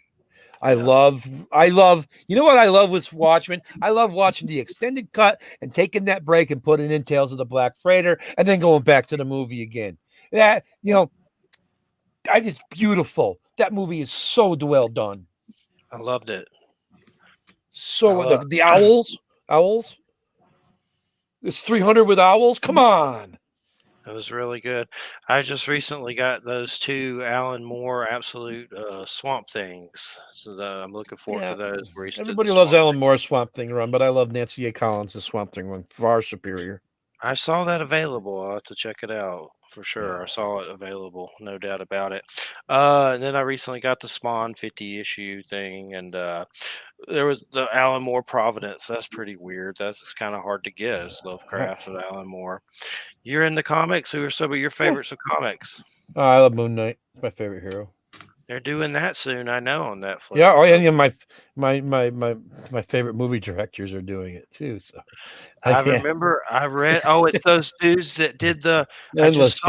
I love, you know what I love with Watchmen? I love watching the extended cut and taking that break and putting in Tales of the Black Freighter and then going back to the movie again. That, it's beautiful. That movie is so well done. I loved it. So the owls. It's 300 with owls. Come on. It was really good. I just recently got those 2 Alan Moore absolute Swamp Things. So I'm looking forward to those. Everybody loves Alan Moore's Swamp Thing run, but I love Nancy A. Collins' Swamp Thing run. Far superior. I saw that available. I'll have to check it out for sure. Yeah. I saw it available, no doubt about it. And then I recently got the Spawn 50 issue thing, and there was the Alan Moore Providence. That's pretty weird. That's kind of hard to guess. Lovecraft of Alan Moore. You're in the comics. Who are some of your favorites of comics? I love Moon Knight. It's my favorite hero. They're doing that soon, I know, on Netflix. Yeah, my favorite movie directors are doing it too. So I remember I read. Oh, it's those dudes that did the Endless,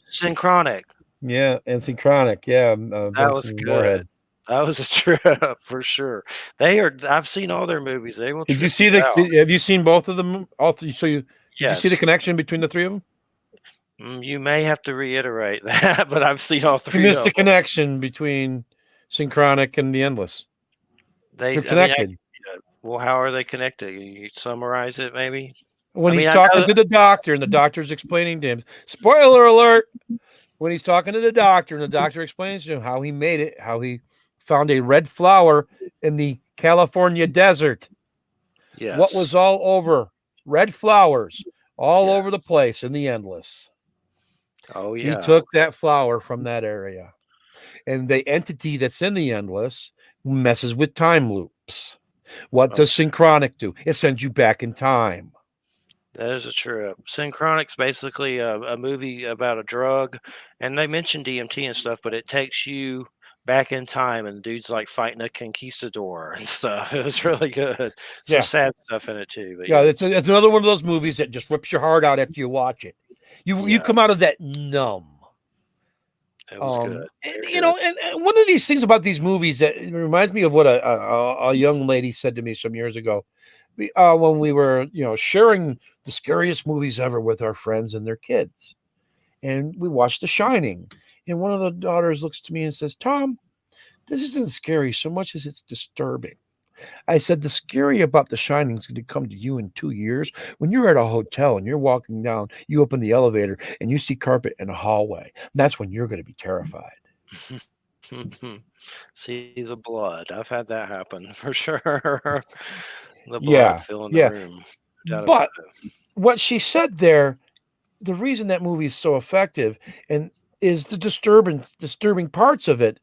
Synchronic. Yeah, and Synchronic. Yeah, that was good. Warhead. That was a trip for sure. They are. I've seen all their movies. They will. Did you see have you seen both of them? All three. So did you see the connection between the three of them? You may have to reiterate that, but I've seen all 3. You missed the connection between Synchronic and the Endless. They're connected. Well, how are they connected? You summarize it, maybe. When he's talking to the doctor, and the doctor's explaining to him. Spoiler alert! When he's talking to the doctor, and the doctor explains to him how he made it, how he found a red flower in the California desert. Yes. What was all over? Red flowers all over the place in the Endless. Oh, yeah. He took that flower from that area. And the entity that's in the Endless messes with time loops. What does Synchronic do? It sends you back in time. That is a trip. Synchronic's basically a movie about a drug, and they mention DMT and stuff, but it takes you back in time, and the dude's like fighting a conquistador and stuff. It was really good. Some Yeah. sad stuff in it too, but Yeah, yeah, it's another one of those movies that just rips your heart out after you watch it. You yeah, come out of that numb. it was good. And Very you good. know, and one of these things about these movies that it reminds me of what a young lady said to me some years ago, when we were sharing the scariest movies ever with our friends and their kids, and we watched The Shining, and one of the daughters looks to me and says, "Tom, this isn't scary so much as it's disturbing." I said, the scary about The Shining is going to come to you in 2 years when you're at a hotel and you're walking down, you open the elevator and you see carpet in a hallway. That's when you're going to be terrified. See the blood. I've had that happen for sure. The blood Yeah, filling the yeah. room. No doubt about But what she said there, the reason that movie is so effective and is the disturbing parts of it,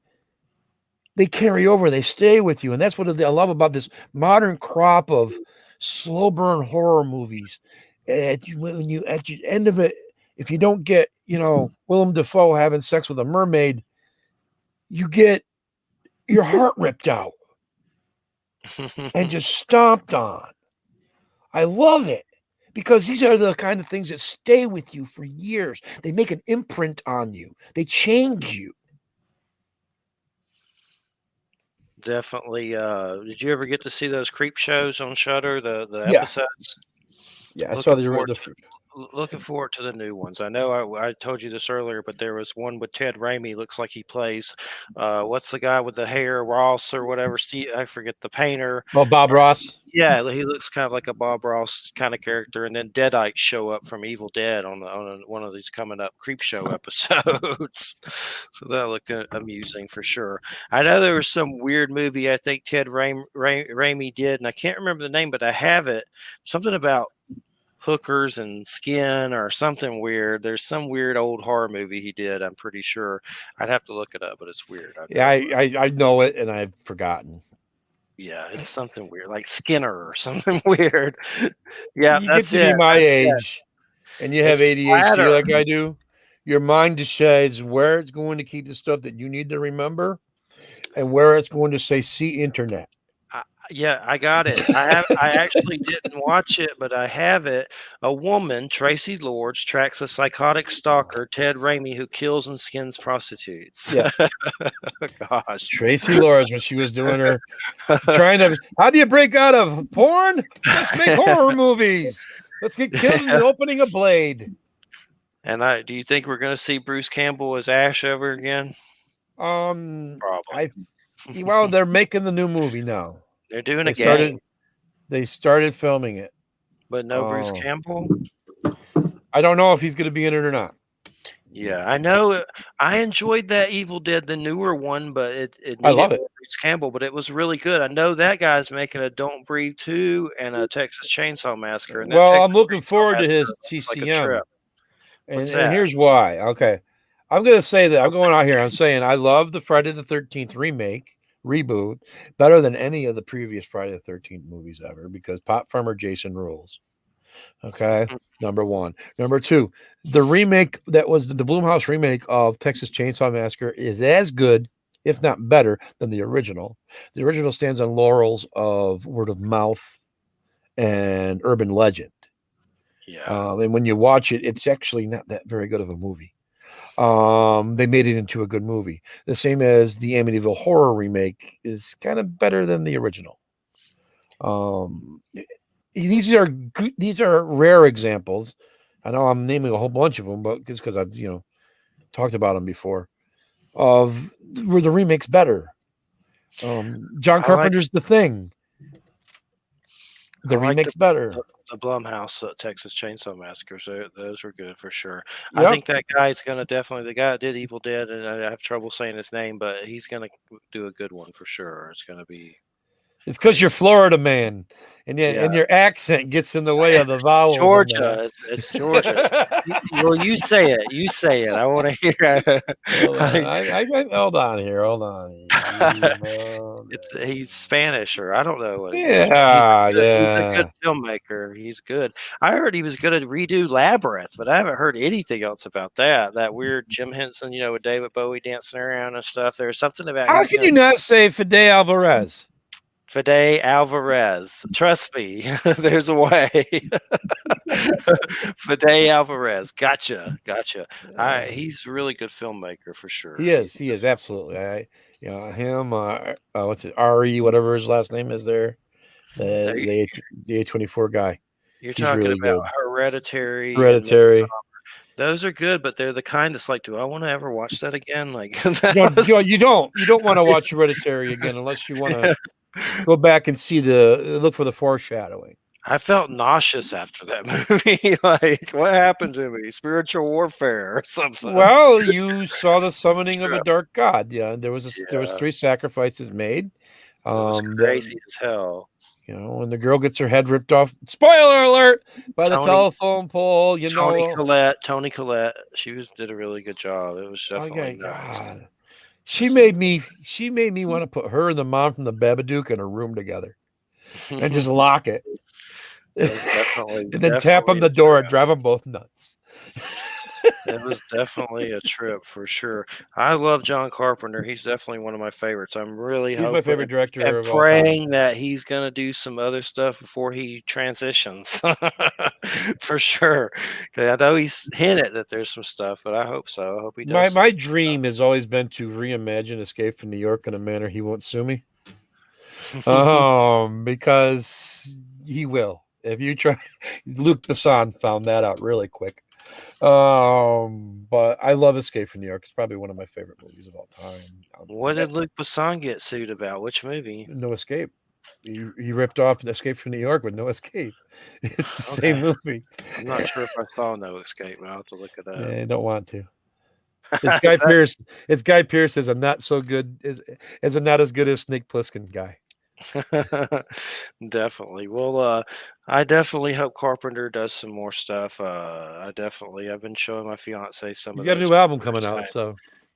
they carry over, they stay with you. And that's what I love about this modern crop of slow burn horror movies. At the end of it, if you don't get, Willem Dafoe having sex with a mermaid, you get your heart ripped out it. and just stomped on. I love it because these are the kind of things that stay with you for years. They make an imprint on you. They change you. Definitely. Did you ever get to see those creep shows on Shutter? The Yeah, episodes. yeah. I saw Looking forward the to looking forward to the new ones. I know I told you this earlier, but there was one with Ted Raimi. Looks like he plays what's the guy with the hair, Ross or whatever. Steve, I forget the painter. Bob Ross. Yeah, he looks kind of like a Bob Ross kind of character, and then Deadites show up from Evil Dead on one of these coming up creep show episodes. So that looked amusing for sure. I know there was some weird movie I think Ted Raimi did, and I can't remember the name, but I have it. Something about hookers and skin or something weird. There's some weird old horror movie he did. I'm pretty sure. I'd have to look it up, but it's weird. I Yeah, know. I know it and I've forgotten. Yeah, it's something weird, like Skinner or something weird. Yeah, You get that's to be it. my Yeah, age and you have it's ADHD splatter. like I do. Your mind decides where it's going to keep the stuff that you need to remember and where it's going to say see internet. Yeah, I got it. I actually didn't watch it, but I have it. A woman, Tracy Lords, tracks a psychotic stalker, Ted Raimi, who kills and skins prostitutes. Yeah. Gosh. Tracy Lords when she was doing her trying to how do you break out of porn? Let's make horror movies. Let's get killed in the opening of Blade. And do you think we're going to see Bruce Campbell as Ash ever again? Probably. Probably. Well, they're making the new movie now. They're doing a game, They started filming it. but no Bruce Campbell. I don't know if he's going to be in it or not. Yeah, I know. I enjoyed that Evil Dead, the newer one, but it I needed love it. more Bruce Campbell, but it was really good. I know that guy's making a Don't Breathe 2 and a Texas Chainsaw Massacre. And that Well, I'm Texas looking Chainsaw forward to Massacre his looks like a TCM. trip. What's And that? here's why. Okay. I'm going to say that. I'm going out here. I'm saying I love the Friday the 13th reboot, better than any of the previous Friday the 13th movies ever because Pot Farmer Jason rules. Okay. Number one. Number two, the remake that was the Blumhouse remake of Texas Chainsaw Massacre is as good, if not better, than the original. The original stands on laurels of word of mouth and urban legend. Yeah. And when you watch it, it's actually not that very good of a movie. They made it into a good movie. The same as the Amityville Horror remake is kind of better than the original. These are rare examples. I know I'm naming a whole bunch of them, but just because I've talked about them before, of where the remake's better. John Carpenter's The Thing. The remake's better. The Blumhouse Texas Chainsaw Massacre. So those were good for sure. Yep. I think that guy's going to definitely, the guy that did Evil Dead, and I have trouble saying his name, but he's going to do a good one for sure. It's going to be. It's because you're Florida man, and your accent gets in the way of the vowels. Georgia, it's Georgia. Well, you say it. You say it. I want to hear. Hold on. Hold on here. He's Spanish, or I don't know what he is. He's a good filmmaker. He's good. I heard he was going to redo Labyrinth, but I haven't heard anything else about that. That weird Jim Henson, with David Bowie dancing around and stuff. There's something about. How can you not say Fede Alvarez? Fede Alvarez. Trust me, there's a way. Fede Alvarez. Gotcha. He's a really good filmmaker for sure. He is absolutely. Him. What's it? Ari, whatever his last name is. There, the A24 guy. You're talking really about good. Hereditary. Those are good, but they're the kind that's like, do I want to ever watch that again? Like, you don't want to watch Hereditary again unless you want to. Go back and look for the foreshadowing. I felt nauseous after that movie. Like, what happened to me? Spiritual warfare or something. Well, you saw the summoning of a dark god. Yeah, there was 3 sacrifices made. It was crazy as hell. When the girl gets her head ripped off. Spoiler alert! By the telephone pole. Toni Collette. She did a really good job. It was definitely nice. God. She made me want to put her and the mom from the Babadook in a room together and just lock it. And then tap on the door and drive them both nuts. It was definitely a trip for sure. I love John Carpenter. He's definitely one of my favorites. I'm really hoping my favorite director and praying that he's going to do some other stuff before he transitions. For sure. I know he's hinted that there's some stuff, but I hope so. I hope he does. My dream has always been to reimagine Escape from New York in a manner he won't sue me. Because he will. If you try, Luc Besson found that out really quick. But I love Escape from New York. It's probably one of my favorite movies of all time. What did Luc Besson get sued about? Which movie? No Escape. He ripped off Escape from New York with No Escape. It's the same movie. I'm not sure if I saw No Escape, but I'll have to look it up. I don't want to. It's Guy Pearce. It's Guy Pearce as a not so good as a not as good as Snake Plissken guy. Definitely. Well, I definitely hope Carpenter does some more stuff. I've been showing my fiance some He's of got a new album coming out, so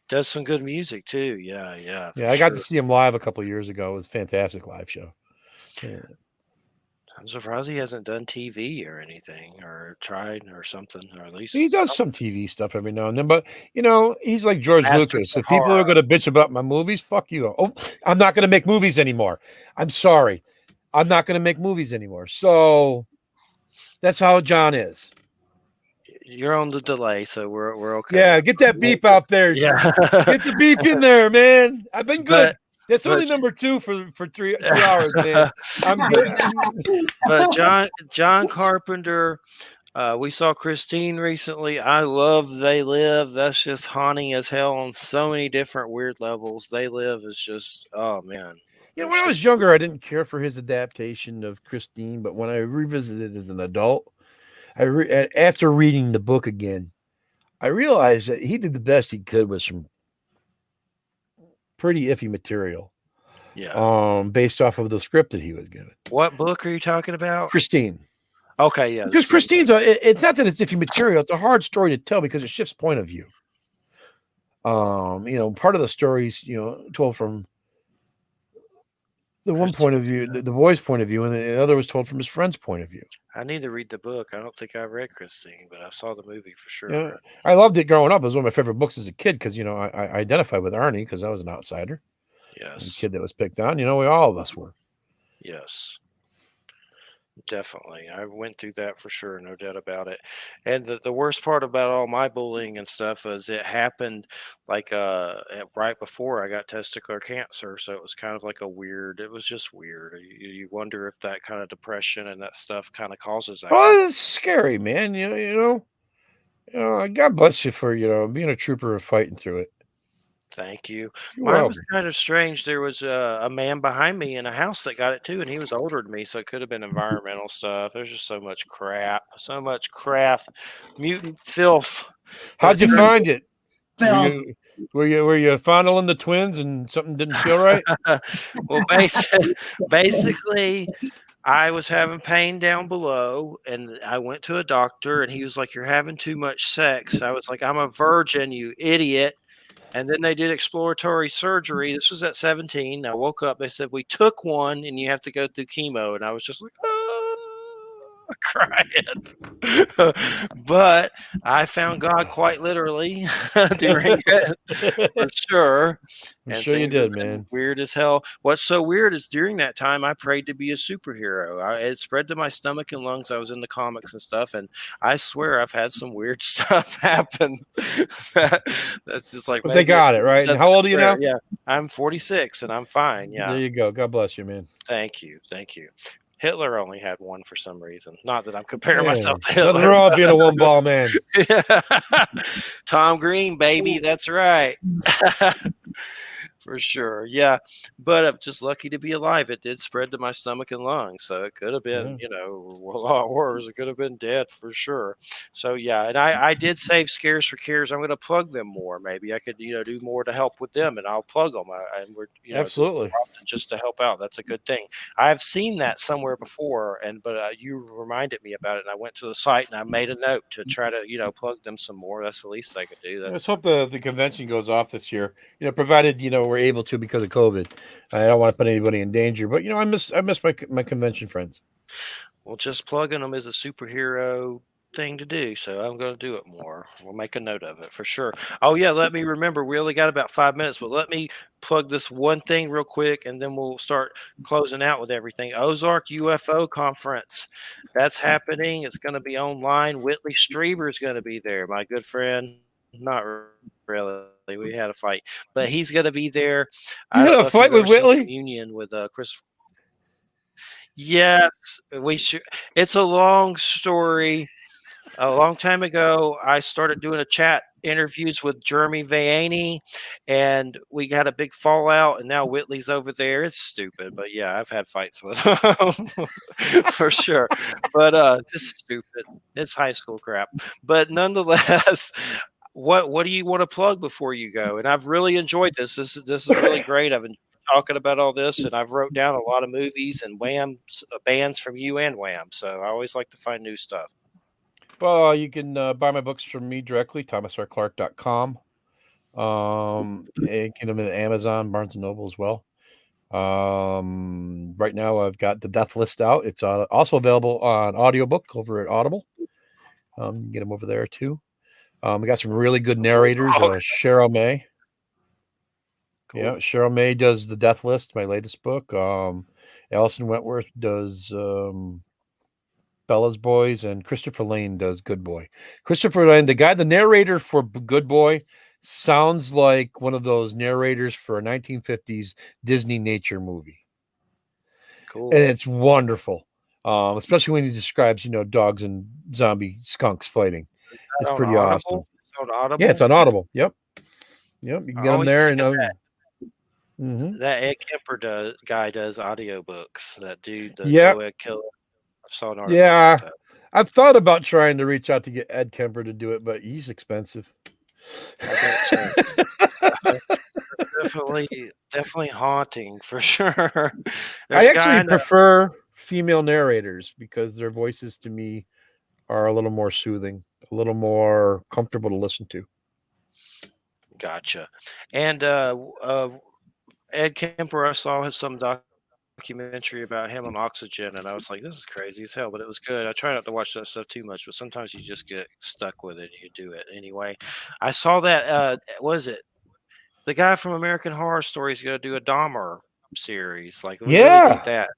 does some good music too. Yeah. I got to see him live a couple of years ago. It was a fantastic live show. Yeah. I'm surprised he hasn't done TV or anything, or tried or something, or at least he does some TV stuff every now and then. But he's like George Lucas. If people are going to bitch about my movies, fuck you. Oh, I'm not going to make movies anymore. I'm sorry, I'm not going to make movies anymore. So that's how John is. You're on the delay, so we're okay. Yeah, get that beep out there. Yeah, get the beep in there, man. I've been good. That's only number 2 for 3 hours, man. I'm good. But John Carpenter, we saw Christine recently. I love They Live. That's just haunting as hell on so many different weird levels. They Live is just, oh man. When I was younger, I didn't care for his adaptation of Christine, but when I revisited it as an adult, after reading the book again, I realized that he did the best he could with some pretty iffy material. Yeah. Based off of the script that he was given. What book are you talking about? Christine. Okay, yeah. Because Christine's it's not that it's iffy material, it's a hard story to tell because it shifts point of view. Part of the story's, told from the one point of view, the boy's point of view, and the other was told from his friend's point of view. I need to read the book. I don't think I read Christine, but I saw the movie for sure. Yeah, I loved it growing up. It was one of my favorite books as a kid because, I identified with Arnie because I was an outsider. Yes. A kid that was picked on. All of us were. Yes. Definitely. I went through that for sure, no doubt about it. And the worst part about all my bullying and stuff is it happened like right before I got testicular cancer. So it was kind of like it was just weird. You wonder if that kind of depression and that stuff kind of causes that. Well, it's scary, man. God bless you for, being a trooper and fighting through it. Thank you. Mine was kind of strange. There was a man behind me in a house that got it too, and he was older than me, so it could have been environmental stuff. There's just so much crap, mutant filth. How'd you find it? Were you fondling the twins and something didn't feel right? Well, basically, I was having pain down below, and I went to a doctor, and he was like, "You're having too much sex." I was like, "I'm a virgin, you idiot." And then they did exploratory surgery. This was at 17. I woke up. They said, "We took one, and you have to go through chemo." And I was just like, crying. But I found God quite literally during it, for sure. I'm And sure you things have did, been man. weird as hell. What's so weird is during that time, I prayed to be a superhero. It spread to my stomach and lungs. I was in the comics and stuff. And I swear I've had some weird stuff happen. That's just like, But they maybe I got it, right? said And how old the are you prayer. now? Yeah. I'm 46 and I'm fine. There Yeah. you go. God bless you, man. Thank you. Thank you. Hitler only had one for some reason. Not that I'm comparing Hey, myself to nothing Hitler. wrong with being a one-ball man. Tom Green, baby. That's right. For sure. Yeah. But I'm just lucky to be alive. It did spread to my stomach and lungs. So it could have been, a lot worse. It could have been dead for sure. So, yeah. And I did save Scares for Cares. I'm going to plug them more. Maybe I could, do more to help with them, and I'll plug them. And we're, do more Absolutely. often just to help out. That's a good thing. I've seen that somewhere before, but you reminded me about it. And I went to the site and I made a note to try to, plug them some more. That's the least I could do. Let's hope the convention goes off this year. Provided we're able to because of COVID. I don't want to put anybody in danger, but I miss my convention friends. Well, just plugging them is a superhero thing to do, so I'm going to do it more. We'll make a note of it for sure. Oh yeah, let me remember. We only got about 5 minutes, but let me plug this one thing real quick, and then we'll start closing out with everything. Ozark UFO Conference, that's happening. It's going to be online. Whitley Strieber is going to be there. My good friend. Not really. We had a fight, but he's going to be there. You had a fight with Whitley? Communion with Chris. Yes, we should. It's a long story. A long time ago, I started doing a chat interviews with Jeremy Vaini, and we got a big fallout. And now Whitley's over there. It's stupid, but yeah, I've had fights with him for sure. But it's stupid. It's high school crap. But nonetheless. What do you want to plug before you go? And I've really enjoyed this. This is really great. I've enjoyed talking about all this, and I've wrote down a lot of movies and Wham bands from you and Wham. So I always like to find new stuff. Well, you can buy my books from me directly, thomasrclark.com. You can get them at Amazon, Barnes & Noble as well. Right now I've got The Death List out. It's also available on audiobook over at Audible. You can get them over there too. We got some really good narrators. Cheryl May. Cool. Yeah, Cheryl May does The Death List, my latest book. Allison Wentworth does Bella's Boys, and Christopher Lane does Good Boy. Christopher Lane, the narrator for Good Boy, sounds like one of those narrators for a 1950s Disney nature movie. Cool. And it's wonderful, especially when he describes, dogs and zombie skunks fighting. It's pretty awesome. It's on Audible? Yeah, it's on Audible. Yep. You can get them there. And that Ed Kemper guy does audiobooks. That dude, the co-ed killer. I've saw an article. Yeah, I've thought about trying to reach out to get Ed Kemper to do it, but he's expensive. I bet so. It's definitely haunting for sure. I actually prefer female narrators because their voices to me are a little more soothing, a little more comfortable to listen to. Gotcha. And Ed Kemper, I saw some documentary about him on Oxygen, and I was like, this is crazy as hell, but it was good. I try not to watch that stuff too much, but sometimes you just get stuck with it and you do it anyway. I saw that the guy from American Horror Story is going to do a Dahmer series. Like, we really need that.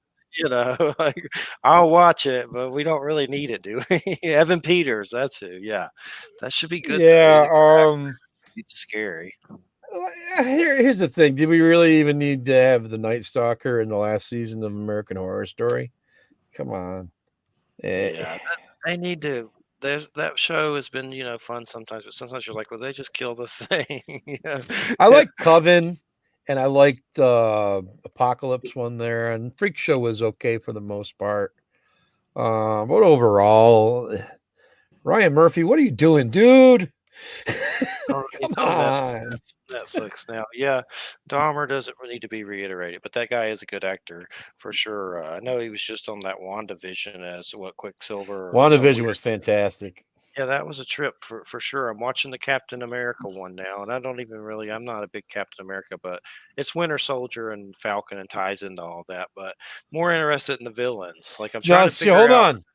Like, I'll watch it, but we don't really need it, do we? Evan Peters, that's who. Yeah, that should be good. Yeah, it's scary. Here's the thing: did we really even need to have the Night Stalker in the last season of American Horror Story? Come on. Yeah, they need to. That show has been fun sometimes, but sometimes you're like, well, they just kill this thing. I like Coven, and I liked the Apocalypse one there, and Freak Show was okay for the most part. But overall, Ryan Murphy, what are you doing, dude? He's Come on on. Netflix now. Yeah, Dahmer doesn't need to be reiterated, but that guy is a good actor for sure. I know he was just on that WandaVision as Quicksilver or some WandaVision weird. was fantastic. Yeah, that was a trip for sure. I'm watching the Captain America one now, and I don't even really. I'm not a big Captain America, but it's Winter Soldier and Falcon and ties into all that. But more interested in the villains. Like I'm trying Now, to see, figure hold out. on.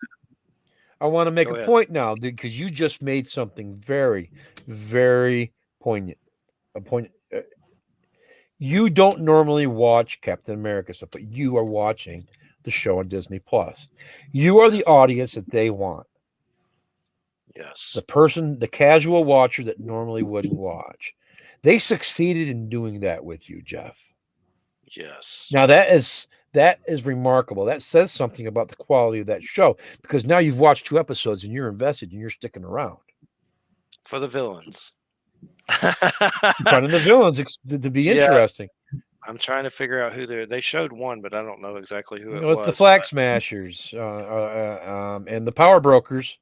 I want to make Go a ahead. point now because you just made something very, very poignant. A point. You don't normally watch Captain America stuff, but you are watching the show on Disney Plus. You are the Yes. audience that they want. Yes. The person, the casual watcher that normally wouldn't watch. They succeeded in doing that with you, Jeff. Yes. Now that is remarkable. That says something about the quality of that show because now you've watched 2 episodes and you're invested and you're sticking around. For the villains. Finding the villains to be Yeah, interesting. I'm trying to figure out who they showed one, but I don't know exactly who You it know, it's the was. Flag Smashers and the Power Brokers.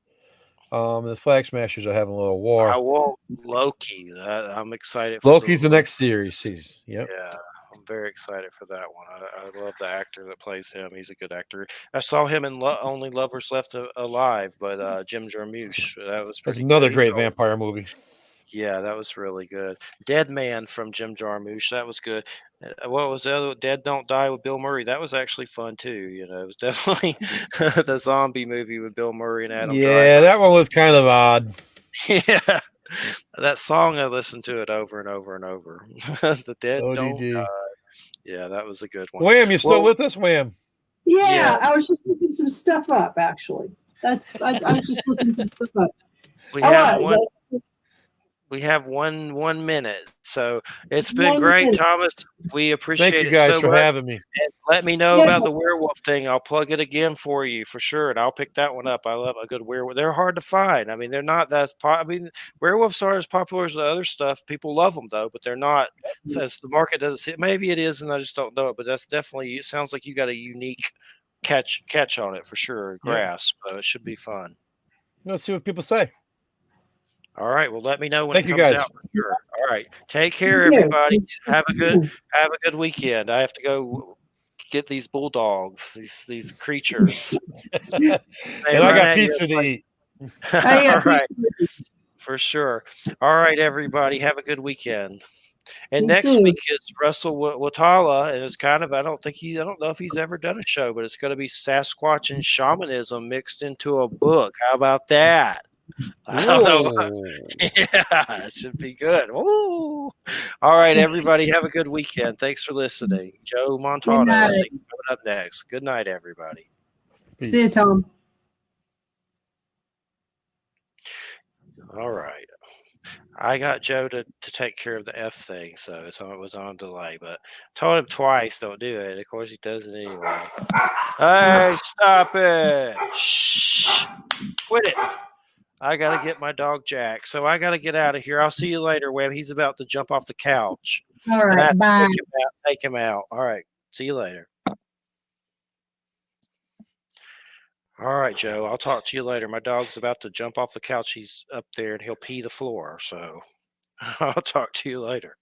The Flag Smashers are having a little I war. want Loki. I'm excited for Loki's the next series. Yep. Yeah, I'm very excited for that one. I love the actor that plays him. He's a good actor. I saw him in Only Lovers Left Alive, but Jim Jarmusch. That was That's pretty another good. He's great always, vampire movie. yeah, that was really good. Dead Man from Jim Jarmusch. That was good. What was the other? Dead Don't Die with Bill Murray. That was actually fun too. You know, it was definitely the zombie movie with Bill Murray and Adam Yeah, Driver. that one was kind of odd. Yeah, that song I listened to it over and over and over. The Dead Don't. ODG. Yeah, that was a good one. Wham, you still Well, with us, Wham? Yeah, I was just looking some stuff up. Actually, I was just looking some stuff up. we I have was. one. I was- We have 1 minute, so it's been 1 great, minute. Thomas. We Thank appreciate you it guys so for much. having me. And let me know Yeah. about the werewolf thing. I'll plug it again for you for sure, and I'll pick that one up. I love a good werewolf. They're hard to find. I mean, they're not that. I mean, werewolves aren't as popular as the other stuff. People love them though, but they're not. As the market doesn't see it. Maybe it is, and I just don't know it. But that's definitely. It sounds like you got a unique catch on it for sure. Grasp. It should be fun. Let's see what people say. All right. Well, let me know when Thank it you, comes guys. out. For sure. All right. Take care, Yes, everybody. it's- Have a good weekend. I have to go get these bulldogs, these creatures. They And I run got at you pizza to like- eat. All right, for sure. All right, everybody. Have a good weekend. And You next too. week is Russell Watala, and it's kind of I don't know if he's ever done a show, but it's going to be Sasquatch and shamanism mixed into a book. How about that? I don't know. Yeah, it should be good. Ooh. All right, everybody, have a good weekend. Thanks for listening. Joe Montano, I think, coming up next. Good night, everybody. Peace. See you, Tom. All right. I got Joe to take care of the F thing, so it was on delay, but told him twice don't do it. Of course, he does it anyway. Hey, stop it. Shh. Quit it. I got to get my dog Jack, so I got to get out of here. I'll see you later, Webb. He's about to jump off the couch. All And I have right, to bye. take him out. All right. See you later. All right, Joe. I'll talk to you later. My dog's about to jump off the couch. He's up there and he'll pee the floor. So I'll talk to you later.